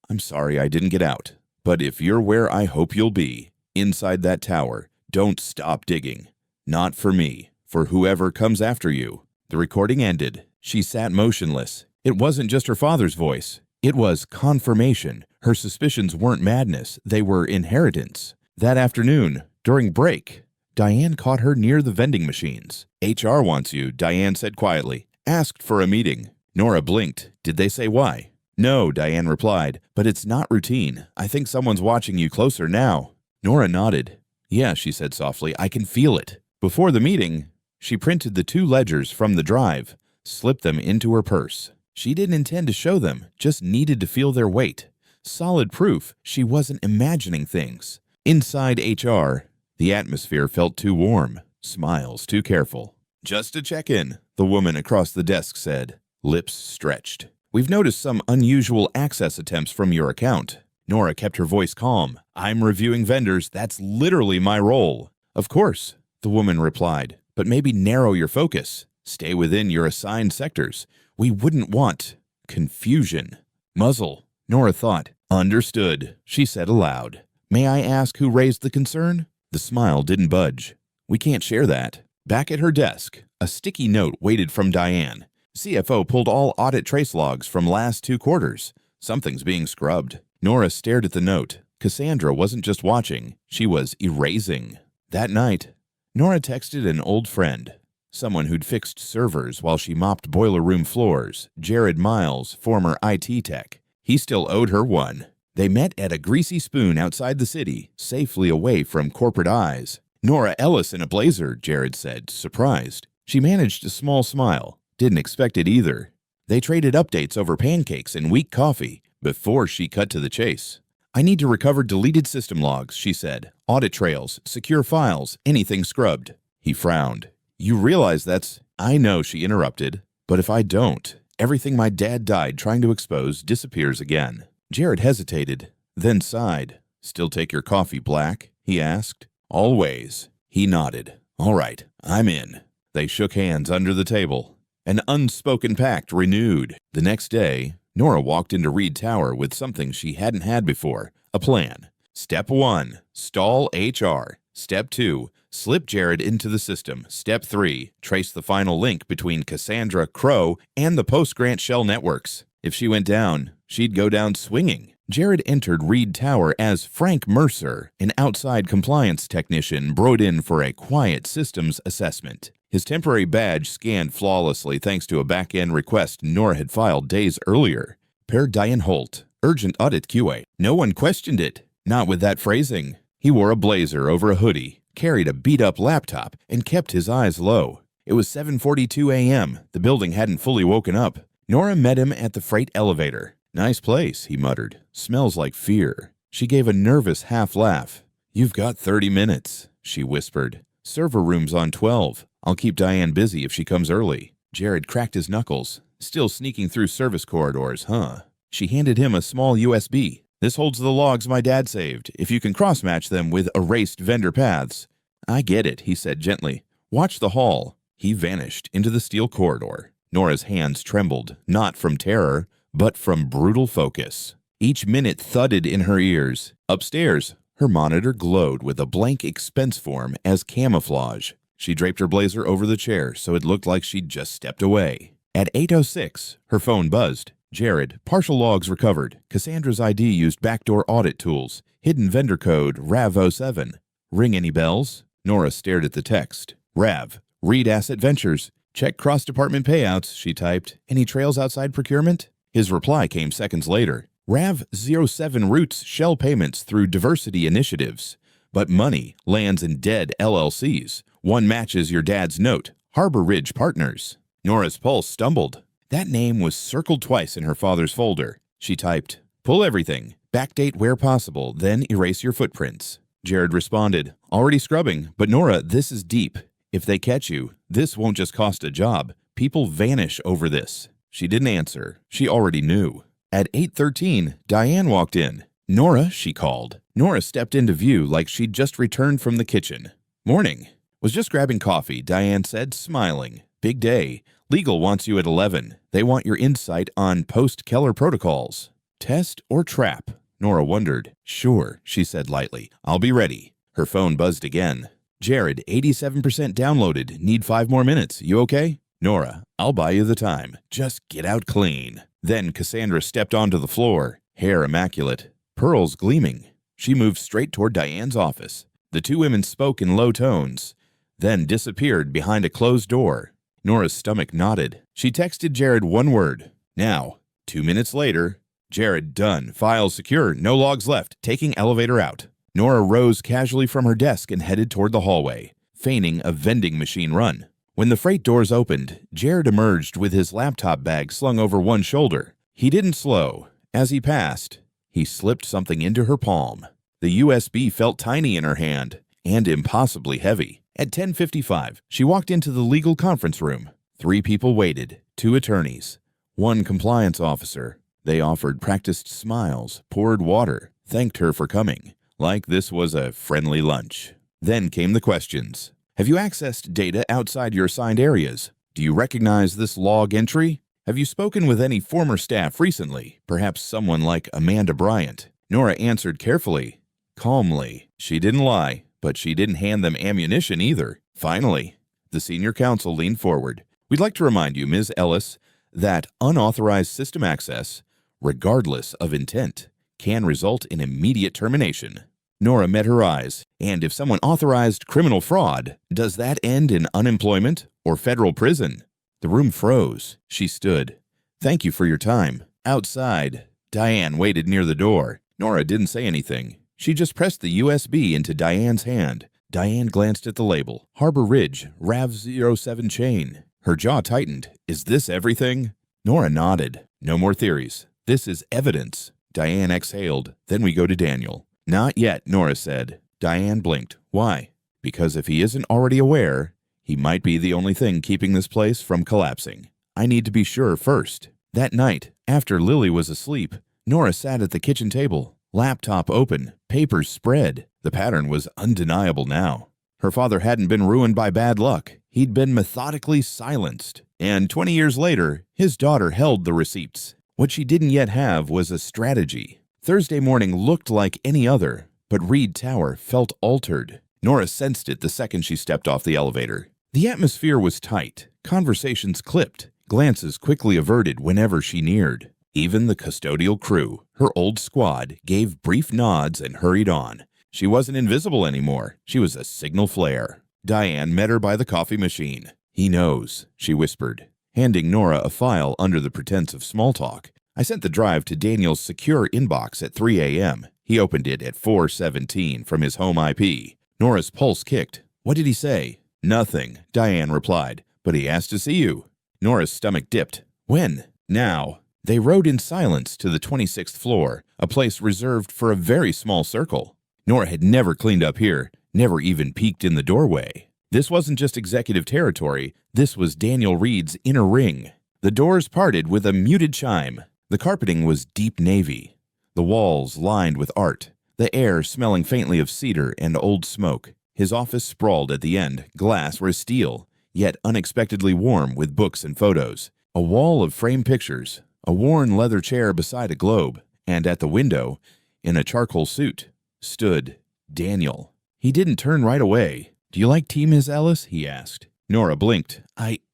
I'm sorry I didn't get out. But if you're where I hope you'll be, inside that tower, don't stop digging. Not for me, for whoever comes after you." The recording ended. She sat motionless. It wasn't just her father's voice. It was confirmation. Her suspicions weren't madness. They were inheritance. That afternoon, during break, Diane caught her near the vending machines. "HR wants you," Diane said quietly. "Asked for a meeting." Nora blinked. "Did they say why?" "No," Diane replied, "but it's not routine. I think someone's watching you closer now." Nora nodded. "Yeah," she said softly, "I can feel it." Before the meeting, she printed the 2 ledgers from the drive, slipped them into her purse. She didn't intend to show them, just needed to feel their weight. Solid proof she wasn't imagining things. Inside HR, the atmosphere felt too warm, smiles too careful. "Just to check in," the woman across the desk said, lips stretched. "We've noticed some unusual access attempts from your account." Nora kept her voice calm. "I'm reviewing vendors. That's literally my role." "Of course," the woman replied, "but maybe narrow your focus. Stay within your assigned sectors. We wouldn't want confusion." "Muzzle," Nora thought. "Understood," she said aloud. "May I ask who raised the concern?" The smile didn't budge. "We can't share that." Back at her desk, a sticky note waited from Diane. CFO pulled all audit trace logs from last 2 quarters. Something's being scrubbed. Nora stared at the note. Cassandra wasn't just watching, she was erasing. That night, Nora texted an old friend, someone who'd fixed servers while she mopped boiler room floors, Jared Miles, former IT tech. He still owed her one. They met at a greasy spoon outside the city, safely away from corporate eyes. Nora Ellis in a blazer, Jared said, surprised. She managed a small smile. Didn't expect it either. They traded updates over pancakes and weak coffee before she cut to the chase. I need to recover deleted system logs, she said. Audit trails, secure files, anything scrubbed. He frowned. You realize that's… I know, she interrupted. But if I don't, everything my dad died trying to expose disappears again. Jared hesitated, then sighed. Still take your coffee black? He asked. Always. He nodded. All right, I'm in. They shook hands under the table. An unspoken pact renewed. The next day, Nora walked into Reed Tower with something she hadn't had before, a plan. Step 1, stall HR. Step 2, slip Jared into the system. Step 3, trace the final link between Cassandra, Crow, and the post-grant shell networks. If she went down, she'd go down swinging. Jared entered Reed Tower as Frank Mercer, an outside compliance technician brought in for a quiet systems assessment. His temporary badge scanned flawlessly thanks to a back-end request Nora had filed days earlier. Per Diane Holt, urgent audit QA. No one questioned it. Not with that phrasing. He wore a blazer over a hoodie, carried a beat-up laptop, and kept his eyes low. It was 7:42 a.m. The building hadn't fully woken up. Nora met him at the freight elevator. Nice place, he muttered. Smells like fear. She gave a nervous half-laugh. You've got 30 minutes, she whispered. Server room's on 12. I'll keep Diane busy if she comes early. Jared cracked his knuckles. Still sneaking through service corridors, huh? She handed him a small USB. This holds the logs my dad saved, if you can cross-match them with erased vendor paths. I get it, he said gently. Watch the hall. He vanished into the steel corridor. Nora's hands trembled, not from terror, but from brutal focus. Each minute thudded in her ears. Upstairs, her monitor glowed with a blank expense form as camouflage. She draped her blazer over the chair so it looked like she'd just stepped away. At 8:06, her phone buzzed. Jared, partial logs recovered. Cassandra's ID used backdoor audit tools. Hidden vendor code RAV07. Ring any bells? Nora stared at the text. RAV, Reed Asset Ventures. Check cross-department payouts, she typed. Any trails outside procurement? His reply came seconds later. RAV07 routes shell payments through diversity initiatives. But money lands in dead LLCs. One matches your dad's note. Harbor Ridge Partners. Nora's pulse stumbled. That name was circled twice in her father's folder. She typed, pull everything. Backdate where possible, then erase your footprints. Jared responded, already scrubbing, but Nora, this is deep. If they catch you, this won't just cost a job. People vanish over this. She didn't answer. She already knew. At 8:13, Diane walked in. Nora, she called. Nora stepped into view like she'd just returned from the kitchen. Morning. Was just grabbing coffee, Diane said, smiling. Big day. Legal wants you at 11. They want your insight on post-Keller protocols. Test or trap? Nora wondered. Sure, she said lightly. I'll be ready. Her phone buzzed again. Jared, 87% downloaded. Need 5 more minutes. You okay? Nora, I'll buy you the time. Just get out clean. Then Cassandra stepped onto the floor, hair immaculate, pearls gleaming. She moved straight toward Diane's office. The two women spoke in low tones, then disappeared behind a closed door. Nora's stomach knotted. She texted Jared one word. Now. 2 minutes later. Jared, done. Files secure. No logs left. Taking elevator out. Nora rose casually from her desk and headed toward the hallway, feigning a vending machine run. When the freight doors opened, Jared emerged with his laptop bag slung over one shoulder. He didn't slow. As he passed, he slipped something into her palm. The USB felt tiny in her hand and impossibly heavy. At 10:55, she walked into the legal conference room. 3 people waited, 2 attorneys, 1 compliance officer. They offered practiced smiles, poured water, thanked her for coming, like this was a friendly lunch. Then came the questions. Have you accessed data outside your assigned areas? Do you recognize this log entry? Have you spoken with any former staff recently, perhaps someone like Amanda Bryant? Nora answered carefully, calmly. She didn't lie, but she didn't hand them ammunition either. Finally, the senior counsel leaned forward. We'd like to remind you, Ms. Ellis, that unauthorized system access, regardless of intent, can result in immediate termination. Nora met her eyes. And if someone authorized criminal fraud, does that end in unemployment or federal prison? The room froze. She stood. Thank you for your time. Outside, Diane waited near the door. Nora didn't say anything. She just pressed the USB into Diane's hand. Diane glanced at the label. Harbor Ridge, RAV07 chain. Her jaw tightened. Is this everything? Nora nodded. No more theories. This is evidence. Diane exhaled. Then we go to Daniel. Not yet, Nora said. Diane blinked. Why? Because if he isn't already aware, he might be the only thing keeping this place from collapsing. I need to be sure first. That night, after Lily was asleep, Nora sat at the kitchen table. Laptop open, papers spread. The pattern was undeniable now. Her father hadn't been ruined by bad luck. He'd been methodically silenced. And 20 years later, his daughter held the receipts. What she didn't yet have was a strategy. Thursday morning looked like any other, but Reed Tower felt altered. Nora sensed it the second she stepped off the elevator. The atmosphere was tight, conversations clipped, glances quickly averted whenever she neared. Even the custodial crew, her old squad, gave brief nods and hurried on. She wasn't invisible anymore. She was a signal flare. Diane met her by the coffee machine. He knows, she whispered, handing Nora a file under the pretense of small talk. I sent the drive to Daniel's secure inbox at 3 a.m. He opened it at 4:17 from his home IP. Nora's pulse kicked. What did he say? Nothing, Diane replied, but he asked to see you. Nora's stomach dipped. When? Now. They rode in silence to the 26th floor, a place reserved for a very small circle. Nora had never cleaned up here, never even peeked in the doorway. This wasn't just executive territory, this was Daniel Reed's inner ring. The doors parted with a muted chime. The carpeting was deep navy, the walls lined with art, the air smelling faintly of cedar and old smoke. His office sprawled at the end, glass or steel, yet unexpectedly warm with books and photos. A wall of framed pictures, a worn leather chair beside a globe, and at the window, in a charcoal suit, stood Daniel. He didn't turn right away. Do you like tea, Miss Ellis? He asked. Nora blinked.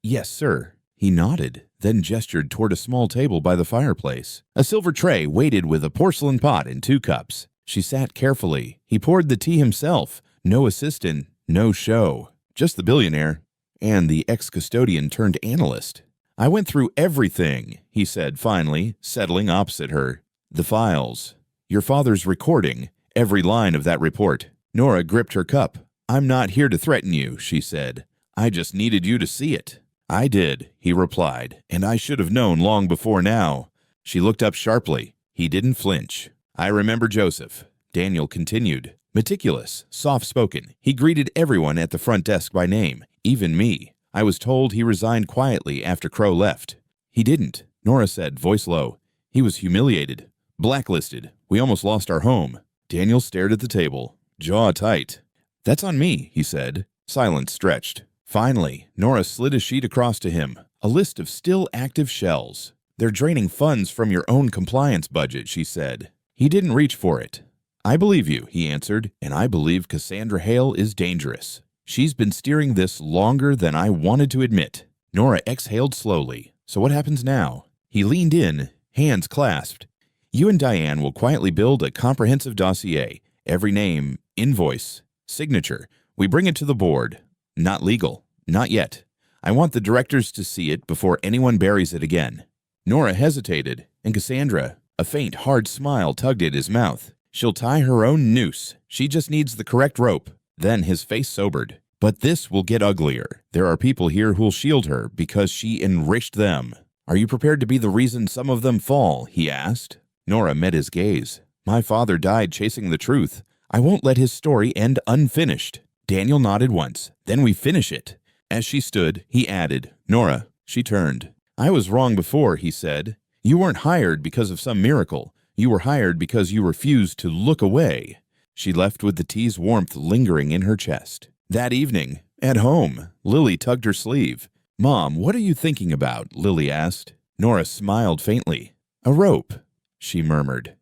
Yes, sir. He nodded, then gestured toward a small table by the fireplace. A silver tray waited with a porcelain pot and 2 cups. She sat carefully. He poured the tea himself. No assistant, no show. Just the billionaire and the ex-custodian turned analyst. I went through everything, he said finally, settling opposite her. The files. Your father's recording. Every line of that report. Nora gripped her cup. I'm not here to threaten you, she said. I just needed you to see it. I did, he replied, and I should have known long before now. She looked up sharply. He didn't flinch. I remember Joseph. Daniel continued. Meticulous, soft-spoken. He greeted everyone at the front desk by name, even me. I was told he resigned quietly after Crow left. He didn't, Nora said, voice low. He was humiliated. Blacklisted. We almost lost our home. Daniel stared at the table, jaw tight. That's on me, he said. Silence stretched. Finally, Nora slid a sheet across to him, a list of still active shells. They're draining funds from your own compliance budget, she said. He didn't reach for it. I believe you, he answered, and I believe Cassandra Hale is dangerous. She's been steering this longer than I wanted to admit. Nora exhaled slowly. So what happens now? He leaned in, hands clasped. You and Diane will quietly build a comprehensive dossier. Every name, invoice, signature. We bring it to the board. Not legal. Not yet. I want the directors to see it before anyone buries it again. Nora hesitated, and Cassandra, a faint, hard smile tugged at his mouth. She'll tie her own noose. She just needs the correct rope. Then his face sobered. But this will get uglier. There are people here who'll shield her because she enriched them. Are you prepared to be the reason some of them fall? He asked. Nora met his gaze. My father died chasing the truth. I won't let his story end unfinished. Daniel nodded once. Then we finish it. As she stood, he added, Nora. She turned. I was wrong before, he said. You weren't hired because of some miracle. You were hired because you refused to look away. She left with the tea's warmth lingering in her chest. That evening, at home, Lily tugged her sleeve. Mom, what are you thinking about? Lily asked. Nora smiled faintly. A rope, she murmured.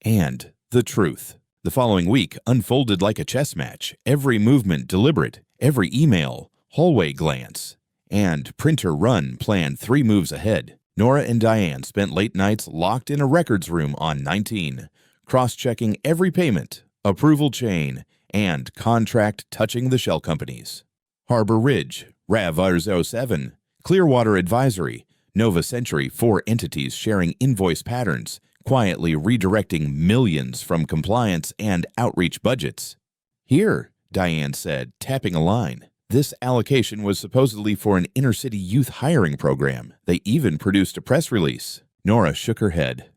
And the truth. The following week unfolded like a chess match, every movement deliberate, every email, hallway glance, and printer run planned 3 moves ahead. Nora and Diane spent late nights locked in a records room on 19, cross-checking every payment, approval chain, and contract touching the shell companies. Harbor Ridge, RAV-R07, Clearwater Advisory, Nova Century, 4 entities sharing invoice patterns, quietly redirecting millions from compliance and outreach budgets. Here, Diane said, tapping a line. This allocation was supposedly for an inner-city youth hiring program. They even produced a press release. Nora shook her head.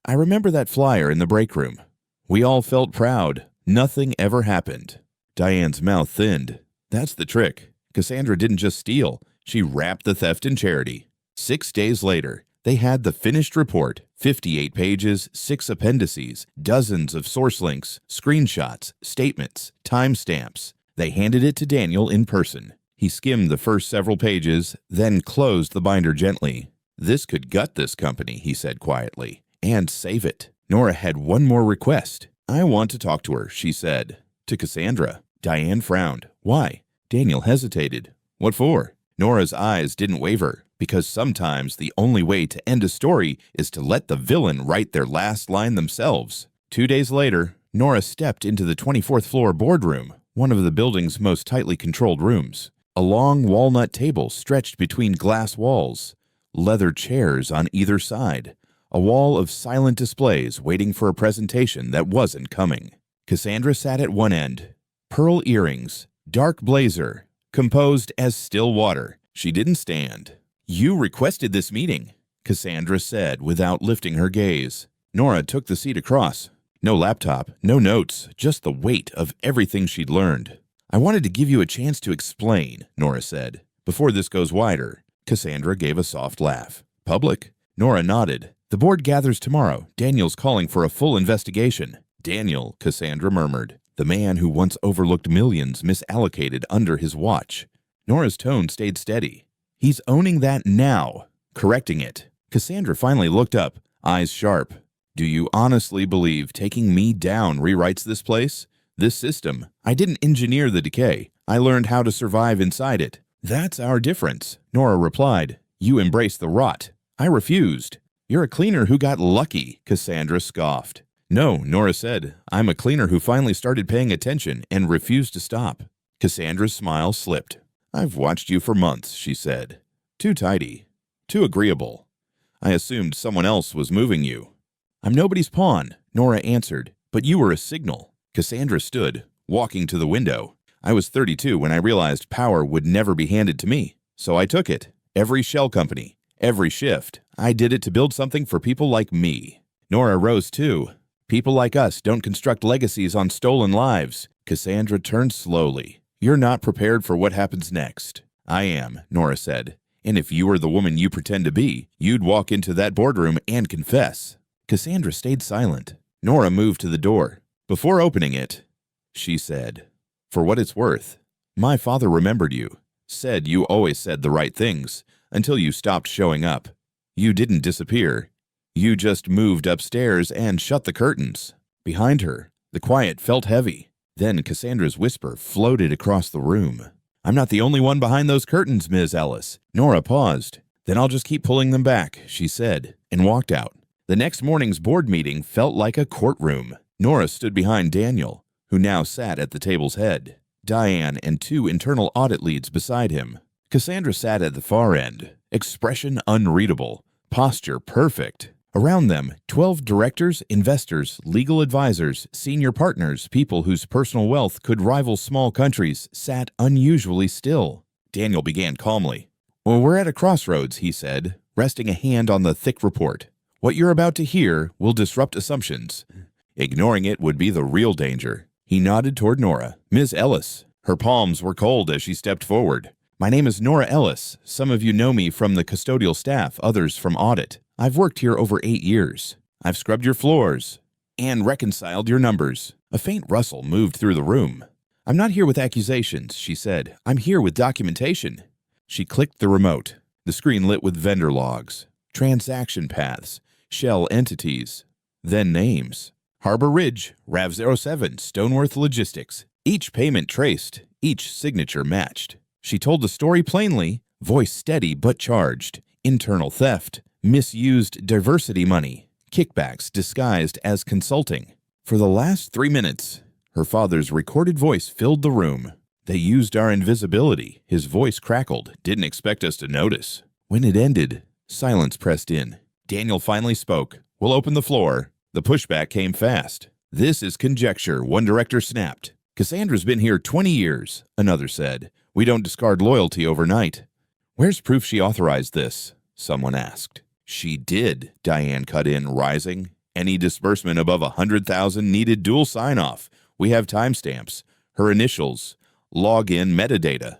I remember that flyer in the break room. We all felt proud. Nothing ever happened. Diane's mouth thinned. That's the trick. Cassandra didn't just steal. She wrapped the theft in charity. 6 days later, they had the finished report, 58 pages, 6 appendices, dozens of source links, screenshots, statements, timestamps. They handed it to Daniel in person. He skimmed the first several pages, then closed the binder gently. This could gut this company, he said quietly, and save it. Nora had one more request. I want to talk to her, she said. To Cassandra. Diane frowned. Why? Daniel hesitated. What for? Nora's eyes didn't waver, because sometimes the only way to end a story is to let the villain write their last line themselves. 2 days later, Nora stepped into the 24th floor boardroom, one of the building's most tightly controlled rooms. A long walnut table stretched between glass walls, leather chairs on either side, a wall of silent displays waiting for a presentation that wasn't coming. Cassandra sat at one end. Pearl earrings, dark blazer, composed as still water. She didn't stand. You requested this meeting, Cassandra said without lifting her gaze. Nora took the seat across. No laptop, no notes, just the weight of everything she'd learned. I wanted to give you a chance to explain, Nora said, before this goes wider. Cassandra gave a soft laugh. Public? Nora nodded. The board gathers tomorrow. Daniel's calling for a full investigation. Daniel, Cassandra murmured. The man who once overlooked millions misallocated under his watch. Nora's tone stayed steady. He's owning that now, correcting it. Cassandra finally looked up, eyes sharp. Do you honestly believe taking me down rewrites this place? This system? I didn't engineer the decay. I learned how to survive inside it. That's our difference, Nora replied. You embraced the rot. I refused. You're a cleaner who got lucky, Cassandra scoffed. No, Nora said. I'm a cleaner who finally started paying attention and refused to stop. Cassandra's smile slipped. I've watched you for months, she said. Too tidy. Too agreeable. I assumed someone else was moving you. I'm nobody's pawn, Nora answered, but you were a signal. Cassandra stood, walking to the window. I was 32 when I realized power would never be handed to me, so I took it. Every shell company, every shift, I did it to build something for people like me. Nora rose too. People like us don't construct legacies on stolen lives. Cassandra turned slowly. You're not prepared for what happens next. I am, Nora said. And if you were the woman you pretend to be, you'd walk into that boardroom and confess. Cassandra stayed silent. Nora moved to the door. Before opening it, she said, for what it's worth, my father remembered you, said you always said the right things until you stopped showing up. You didn't disappear. You just moved upstairs and shut the curtains. Behind her, the quiet felt heavy. Then Cassandra's whisper floated across the room. I'm not the only one behind those curtains, Ms. Ellis. Nora paused. Then I'll just keep pulling them back, she said, and walked out. The next morning's board meeting felt like a courtroom. Nora stood behind Daniel, who now sat at the table's head. Diane and 2 internal audit leads beside him. Cassandra sat at the far end, expression unreadable, posture perfect. Around them, 12 directors, investors, legal advisors, senior partners, people whose personal wealth could rival small countries, sat unusually still. Daniel began calmly. Well, we're at a crossroads, he said, resting a hand on the thick report. What you're about to hear will disrupt assumptions. Ignoring it would be the real danger. He nodded toward Nora. Ms. Ellis. Her palms were cold as she stepped forward. My name is Nora Ellis. Some of you know me from the custodial staff, others from audit. I've worked here over 8 years. I've scrubbed your floors and reconciled your numbers. A faint rustle moved through the room. I'm not here with accusations, she said. I'm here with documentation. She clicked the remote. The screen lit with vendor logs, transaction paths, shell entities, then names. Harbor Ridge, RAV-07, Stoneworth Logistics. Each payment traced, each signature matched. She told the story plainly, voice steady but charged. Internal theft, misused diversity money, kickbacks disguised as consulting. For the last 3 minutes, Her father's recorded voice filled the room. They used our invisibility. His voice crackled. Didn't expect us to notice. When it ended, silence pressed in. Daniel finally spoke. We'll open the floor. The pushback came fast. This is conjecture, one director snapped. Cassandra's been here 20 years, another said. We don't discard loyalty overnight. Where's proof she authorized this? Someone asked. She did, Diane cut in, rising. Any disbursement above 100,000 needed dual sign-off. We have timestamps. Her initials. Login metadata.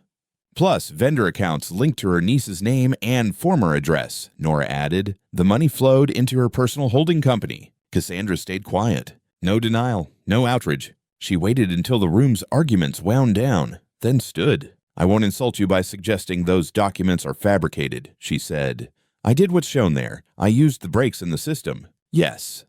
Plus, vendor accounts linked to her niece's name and former address, Nora added. The money flowed into her personal holding company. Cassandra stayed quiet. No denial, no outrage. She waited until the room's arguments wound down, then stood. I won't insult you by suggesting those documents are fabricated, she said. I did what's shown there. I used the breaks in the system. Yes.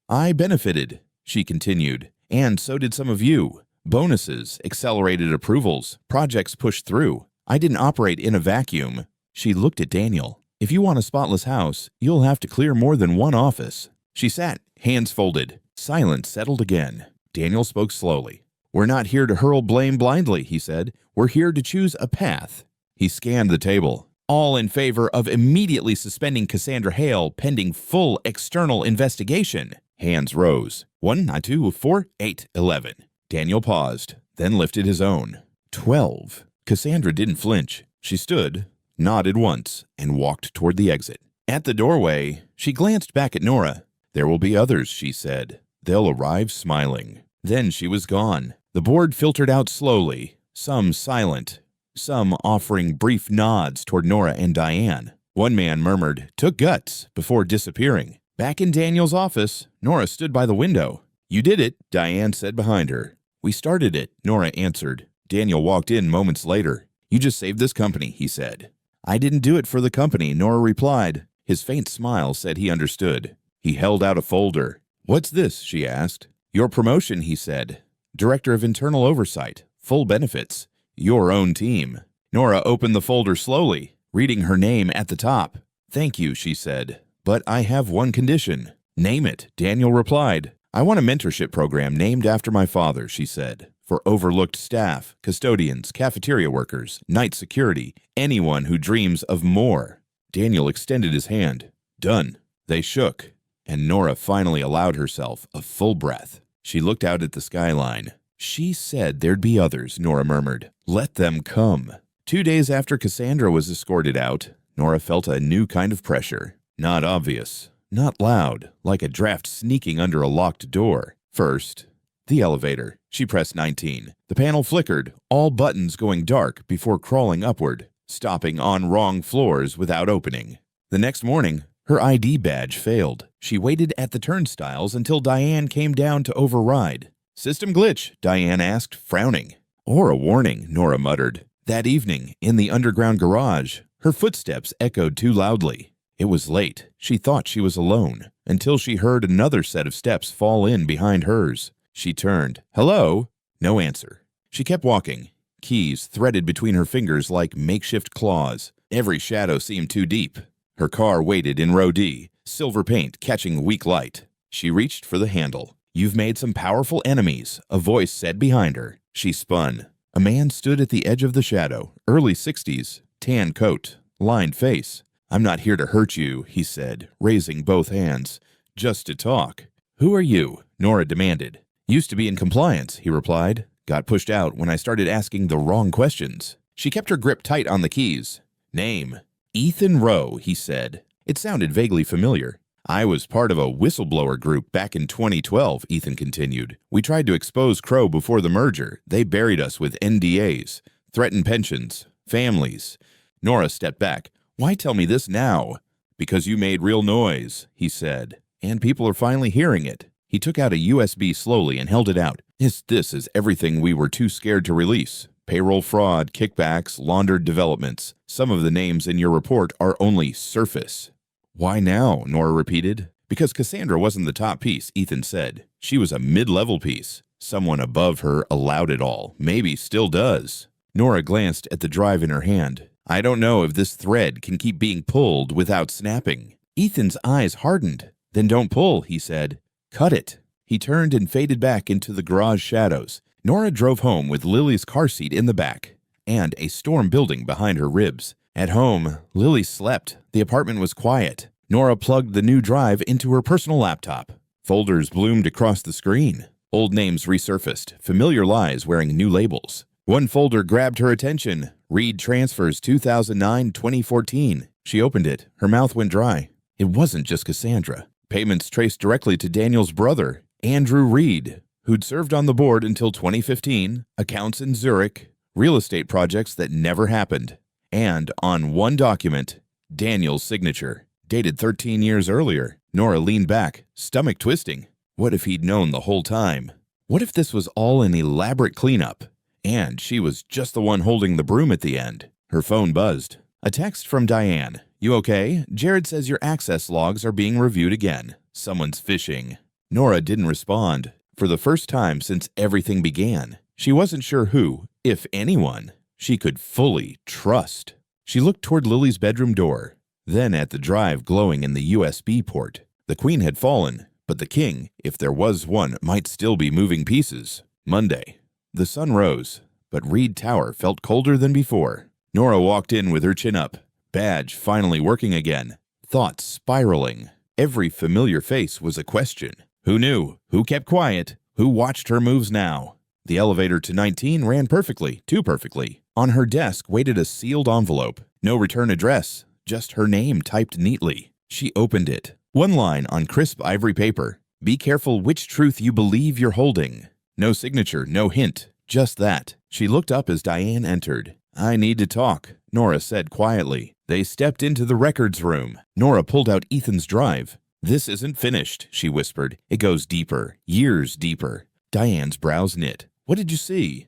I benefited, she continued, and so did some of you. Bonuses, accelerated approvals, projects pushed through. I didn't operate in a vacuum. She looked at Daniel. If you want a spotless house, you'll have to clear more than one office. She sat, hands folded. Silence settled again. Daniel spoke slowly. We're not here to hurl blame blindly, he said. We're here to choose a path. He scanned the table. All in favor of immediately suspending Cassandra Hale pending full external investigation. Hands rose. 1, 2, 4, 8, 11. Daniel paused, then lifted his own. 12. Cassandra didn't flinch. She stood, nodded once, and walked toward the exit. At the doorway, she glanced back at Nora. There will be others, she said. They'll arrive smiling. Then she was gone. The board filtered out slowly, some silent, some offering brief nods toward Nora and Diane. One man murmured, "Took guts," before disappearing. Back in Daniel's office, Nora stood by the window. You did it, Diane said behind her. We started it, Nora answered. Daniel walked in moments later. You just saved this company, he said. I didn't do it for the company, Nora replied. His faint smile said he understood. He held out a folder. What's this, she asked. Your promotion, he said. Director of Internal Oversight, full benefits, your own team. Nora opened the folder slowly, reading her name at the top. Thank you, she said. But I have one condition. Name it, Daniel replied. I want a mentorship program named after my father, she said, for overlooked staff, custodians, cafeteria workers, night security, anyone who dreams of more. Daniel extended his hand. Done. They shook, and Nora finally allowed herself a full breath. She looked out at the skyline. She said there'd be others, Nora murmured. Let them come. 2 days after Cassandra was escorted out, Nora felt a new kind of pressure. Not obvious. Not loud, like a draft sneaking under a locked door. First, the elevator. She pressed 19. The panel flickered, all buttons going dark before crawling upward, stopping on wrong floors without opening. The next morning, her ID badge failed. She waited at the turnstiles until Diane came down to override. System glitch, Diane asked, frowning. Or a warning, Nora muttered. That evening, in the underground garage, her footsteps echoed too loudly. It was late. She thought she was alone, until she heard another set of steps fall in behind hers. She turned. Hello? No answer. She kept walking, keys threaded between her fingers like makeshift claws. Every shadow seemed too deep. Her car waited in row D, silver paint catching weak light. She reached for the handle. You've made some powerful enemies, a voice said behind her. She spun. A man stood at the edge of the shadow, early 60s, tan coat, lined face. I'm not here to hurt you, he said, raising both hands. Just to talk. Who are you? Nora demanded. Used to be in compliance, he replied. Got pushed out when I started asking the wrong questions. She kept her grip tight on the keys. Name. Ethan Rowe, he said. It sounded vaguely familiar. I was part of a whistleblower group back in 2012, Ethan continued. We tried to expose Crow before the merger. They buried us with NDAs, threatened pensions, families. Nora stepped back. Why tell me this now? Because you made real noise, he said, and people are finally hearing it. He took out a USB slowly and held it out. This is everything we were too scared to release. Payroll fraud, kickbacks, laundered developments. Some of the names in your report are only surface. Why now? Nora repeated. Because Cassandra wasn't the top piece, Ethan said. She was a mid-level piece. Someone above her allowed it all. Maybe still does. Nora glanced at the drive in her hand. I don't know if this thread can keep being pulled without snapping. Ethan's eyes hardened. Then don't pull, he said. Cut it. He turned and faded back into the garage shadows. Nora drove home with Lily's car seat in the back and a storm building behind her ribs. At home, Lily slept. The apartment was quiet. Nora plugged the new drive into her personal laptop. Folders bloomed across the screen. Old names resurfaced, familiar lies wearing new labels. One folder grabbed her attention. Read Transfers 2009-2014. She opened it. Her mouth went dry. It wasn't just Cassandra. Payments traced directly to Daniel's brother, Andrew Reed, who'd served on the board until 2015, accounts in Zurich, real estate projects that never happened. And on one document, Daniel's signature, dated 13 years earlier. Nora leaned back, stomach twisting. What if he'd known the whole time? What if this was all an elaborate cleanup, and she was just the one holding the broom at the end? Her phone buzzed. A text from Diane. You okay? Jared says your access logs are being reviewed again. Someone's phishing. Nora didn't respond. For the first time since everything began, she wasn't sure who, if anyone, she could fully trust. She looked toward Lily's bedroom door, then at the drive glowing in the USB port. The queen had fallen, but the king, if there was one, might still be moving pieces. Monday. The sun rose, but Reed Tower felt colder than before. Nora walked in with her chin up, badge finally working again, thoughts spiraling. Every familiar face was a question. Who knew? Who kept quiet? Who watched her moves now? The elevator to 19 ran perfectly, too perfectly. On her desk waited a sealed envelope. No return address, just her name typed neatly. She opened it. One line on crisp ivory paper. Be careful which truth you believe you're holding. No signature, no hint, just that. She looked up as Diane entered. I need to talk, Nora said quietly. They stepped into the records room. Nora pulled out Ethan's drive. This isn't finished, she whispered. It goes deeper, years deeper. Diane's brows knit. What did you see?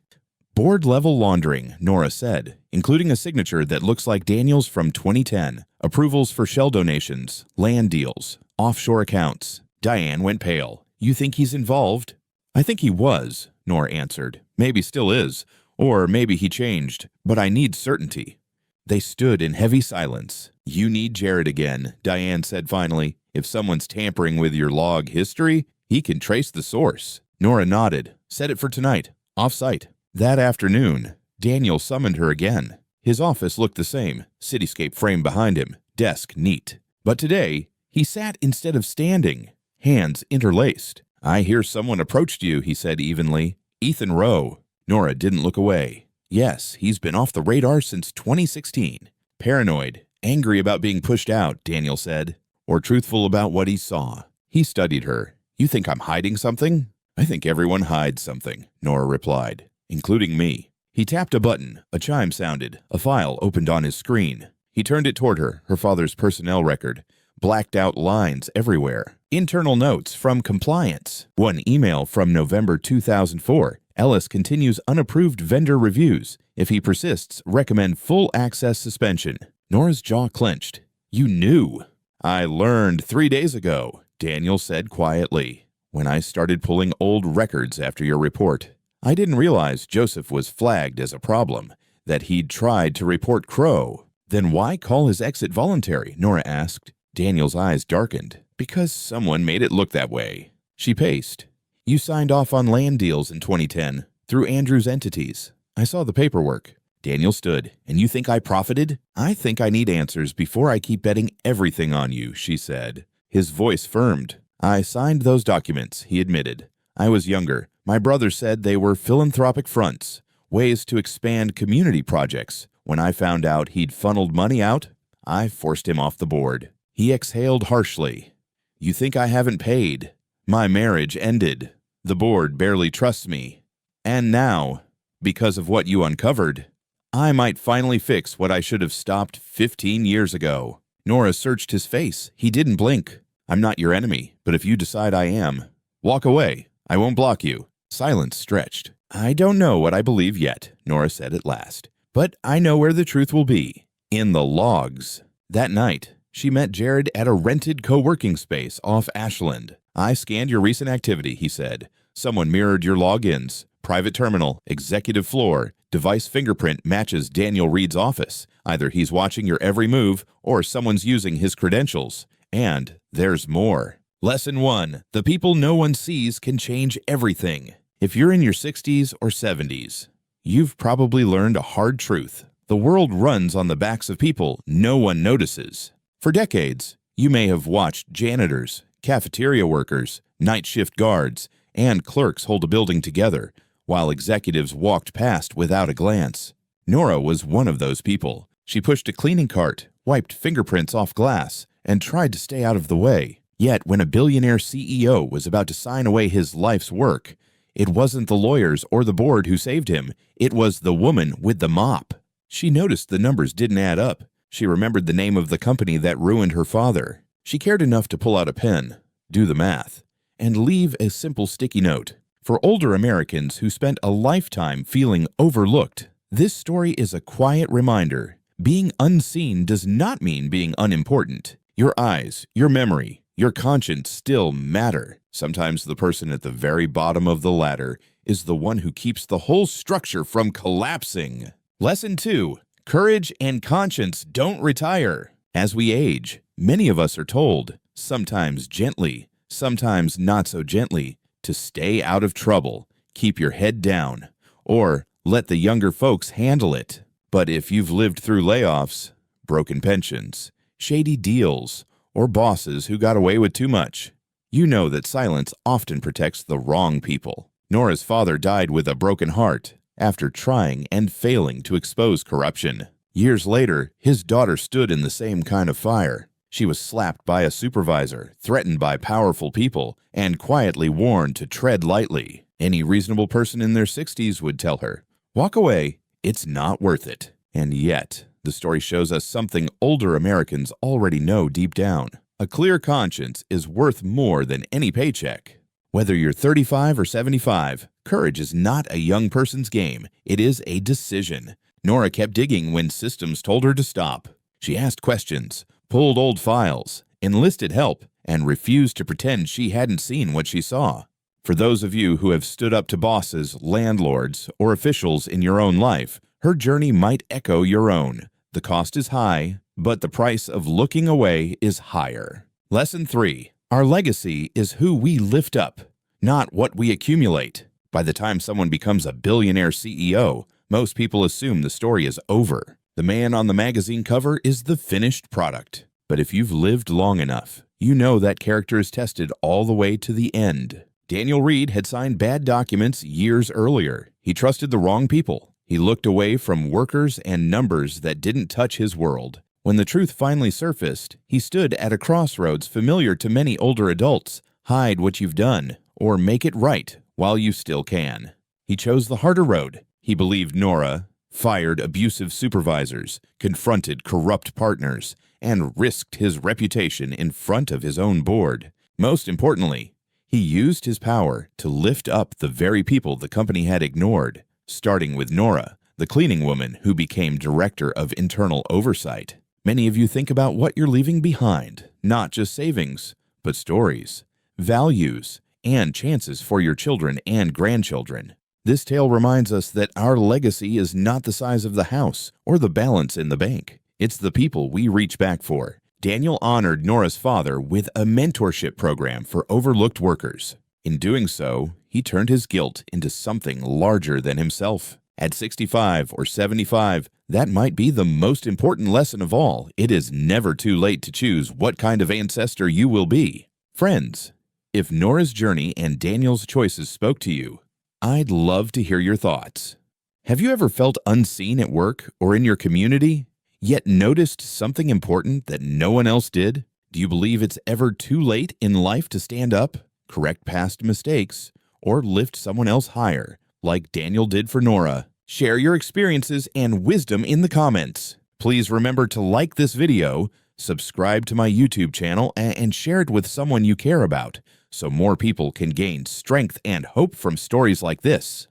Board-level laundering, Nora said, including a signature that looks like Daniel's from 2010. Approvals for shell donations, land deals, offshore accounts. Diane went pale. You think he's involved? I think he was, Nora answered. Maybe still is, or maybe he changed, but I need certainty. They stood in heavy silence. You need Jared again, Diane said finally. If someone's tampering with your log history, he can trace the source. Nora nodded. Set it for tonight. Off-site. That afternoon, Daniel summoned her again. His office looked the same, cityscape frame behind him, desk neat. But today, he sat instead of standing, hands interlaced. I hear someone approached you, he said evenly. Ethan Rowe. Nora didn't look away. Yes, he's been off the radar since 2016. Paranoid, angry about being pushed out, Daniel said, or truthful about what he saw. He studied her. You think I'm hiding something? I think everyone hides something, Nora replied, including me. He tapped a button. A chime sounded. A file opened on his screen. He turned it toward her, her father's personnel record. Blacked out lines everywhere. Internal notes from compliance. One email from November 2004. Ellis continues unapproved vendor reviews. If he persists, recommend full access suspension. Nora's jaw clenched. You knew. I learned 3 days ago, Daniel said quietly, when I started pulling old records after your report. I didn't realize Joseph was flagged as a problem, that he'd tried to report Crow. Then why call his exit voluntary? Nora asked. Daniel's eyes darkened. Because someone made it look that way. She paced. You signed off on land deals in 2010, through Andrew's entities. I saw the paperwork. Daniel stood. And you think I profited? I think I need answers before I keep betting everything on you, she said. His voice firmed. I signed those documents, he admitted. I was younger. My brother said they were philanthropic fronts, ways to expand community projects. When I found out he'd funneled money out, I forced him off the board. He exhaled harshly. You think I haven't paid? My marriage ended. The board barely trusts me. And now, because of what you uncovered, I might finally fix what I should have stopped 15 years ago. Nora searched his face. He didn't blink. I'm not your enemy, but if you decide I am, walk away. I won't block you. Silence stretched. I don't know what I believe yet, Nora said at last. But I know where the truth will be. In the logs. That night, she met Jared at a rented co-working space off Ashland. I scanned your recent activity, he said. Someone mirrored your logins. Private terminal, executive floor, device fingerprint matches Daniel Reed's office. Either he's watching your every move or someone's using his credentials. And there's more. Lesson 1. The people no one sees can change everything. If you're in your 60s or 70s, you've probably learned a hard truth. The world runs on the backs of people no one notices. For decades, you may have watched janitors, cafeteria workers, night shift guards, and clerks hold a building together, while executives walked past without a glance. Nora was one of those people. She pushed a cleaning cart, wiped fingerprints off glass, and tried to stay out of the way. Yet when a billionaire CEO was about to sign away his life's work, it wasn't the lawyers or the board who saved him. It was the woman with the mop. She noticed the numbers didn't add up. She remembered the name of the company that ruined her father. She cared enough to pull out a pen, do the math, and leave a simple sticky note. For older Americans who spent a lifetime feeling overlooked, this story is a quiet reminder. Being unseen does not mean being unimportant. Your eyes, your memory, your conscience still matter. Sometimes the person at the very bottom of the ladder is the one who keeps the whole structure from collapsing. Lesson 2. Courage and conscience don't retire. As we age, many of us are told, sometimes gently, sometimes not so gently, to stay out of trouble, keep your head down, or let the younger folks handle it. But if you've lived through layoffs, broken pensions, shady deals, or bosses who got away with too much, you know that silence often protects the wrong people. Nora's father died with a broken heart after trying and failing to expose corruption. Years later, his daughter stood in the same kind of fire. She was slapped by a supervisor, threatened by powerful people, and quietly warned to tread lightly. Any reasonable person in their 60s would tell her, "Walk away, it's not worth it." And yet, the story shows us something older Americans already know deep down. A clear conscience is worth more than any paycheck. Whether you're 35 or 75, courage is not a young person's game. It is a decision. Nora kept digging when systems told her to stop. She asked questions, pulled old files, enlisted help, and refused to pretend she hadn't seen what she saw. For those of you who have stood up to bosses, landlords, or officials in your own life, her journey might echo your own. The cost is high, but the price of looking away is higher. Lesson 3. Our legacy is who we lift up, not what we accumulate. By the time someone becomes a billionaire CEO, most people assume the story is over. The man on the magazine cover is the finished product. But if you've lived long enough, you know that character is tested all the way to the end. Daniel Reed had signed bad documents years earlier. He trusted the wrong people. He looked away from workers and numbers that didn't touch his world. When the truth finally surfaced, he stood at a crossroads familiar to many older adults. Hide what you've done, or make it right while you still can. He chose the harder road. He believed Nora, fired abusive supervisors, confronted corrupt partners, and risked his reputation in front of his own board. Most importantly, he used his power to lift up the very people the company had ignored, starting with Nora, the cleaning woman who became director of internal oversight. Many of you think about what you're leaving behind, not just savings, but stories, values, and chances for your children and grandchildren. This tale reminds us that our legacy is not the size of the house or the balance in the bank. It's the people we reach back for. Daniel honored Nora's father with a mentorship program for overlooked workers. In doing so, he turned his guilt into something larger than himself. At 65 or 75, that might be the most important lesson of all. It is never too late to choose what kind of ancestor you will be. Friends, if Nora's journey and Daniel's choices spoke to you, I'd love to hear your thoughts. Have you ever felt unseen at work or in your community, yet noticed something important that no one else did? Do you believe it's ever too late in life to stand up, correct past mistakes, or lift someone else higher, like Daniel did for Nora? Share your experiences and wisdom in the comments. Please remember to like this video, subscribe to my YouTube channel, and share it with someone you care about, so more people can gain strength and hope from stories like this.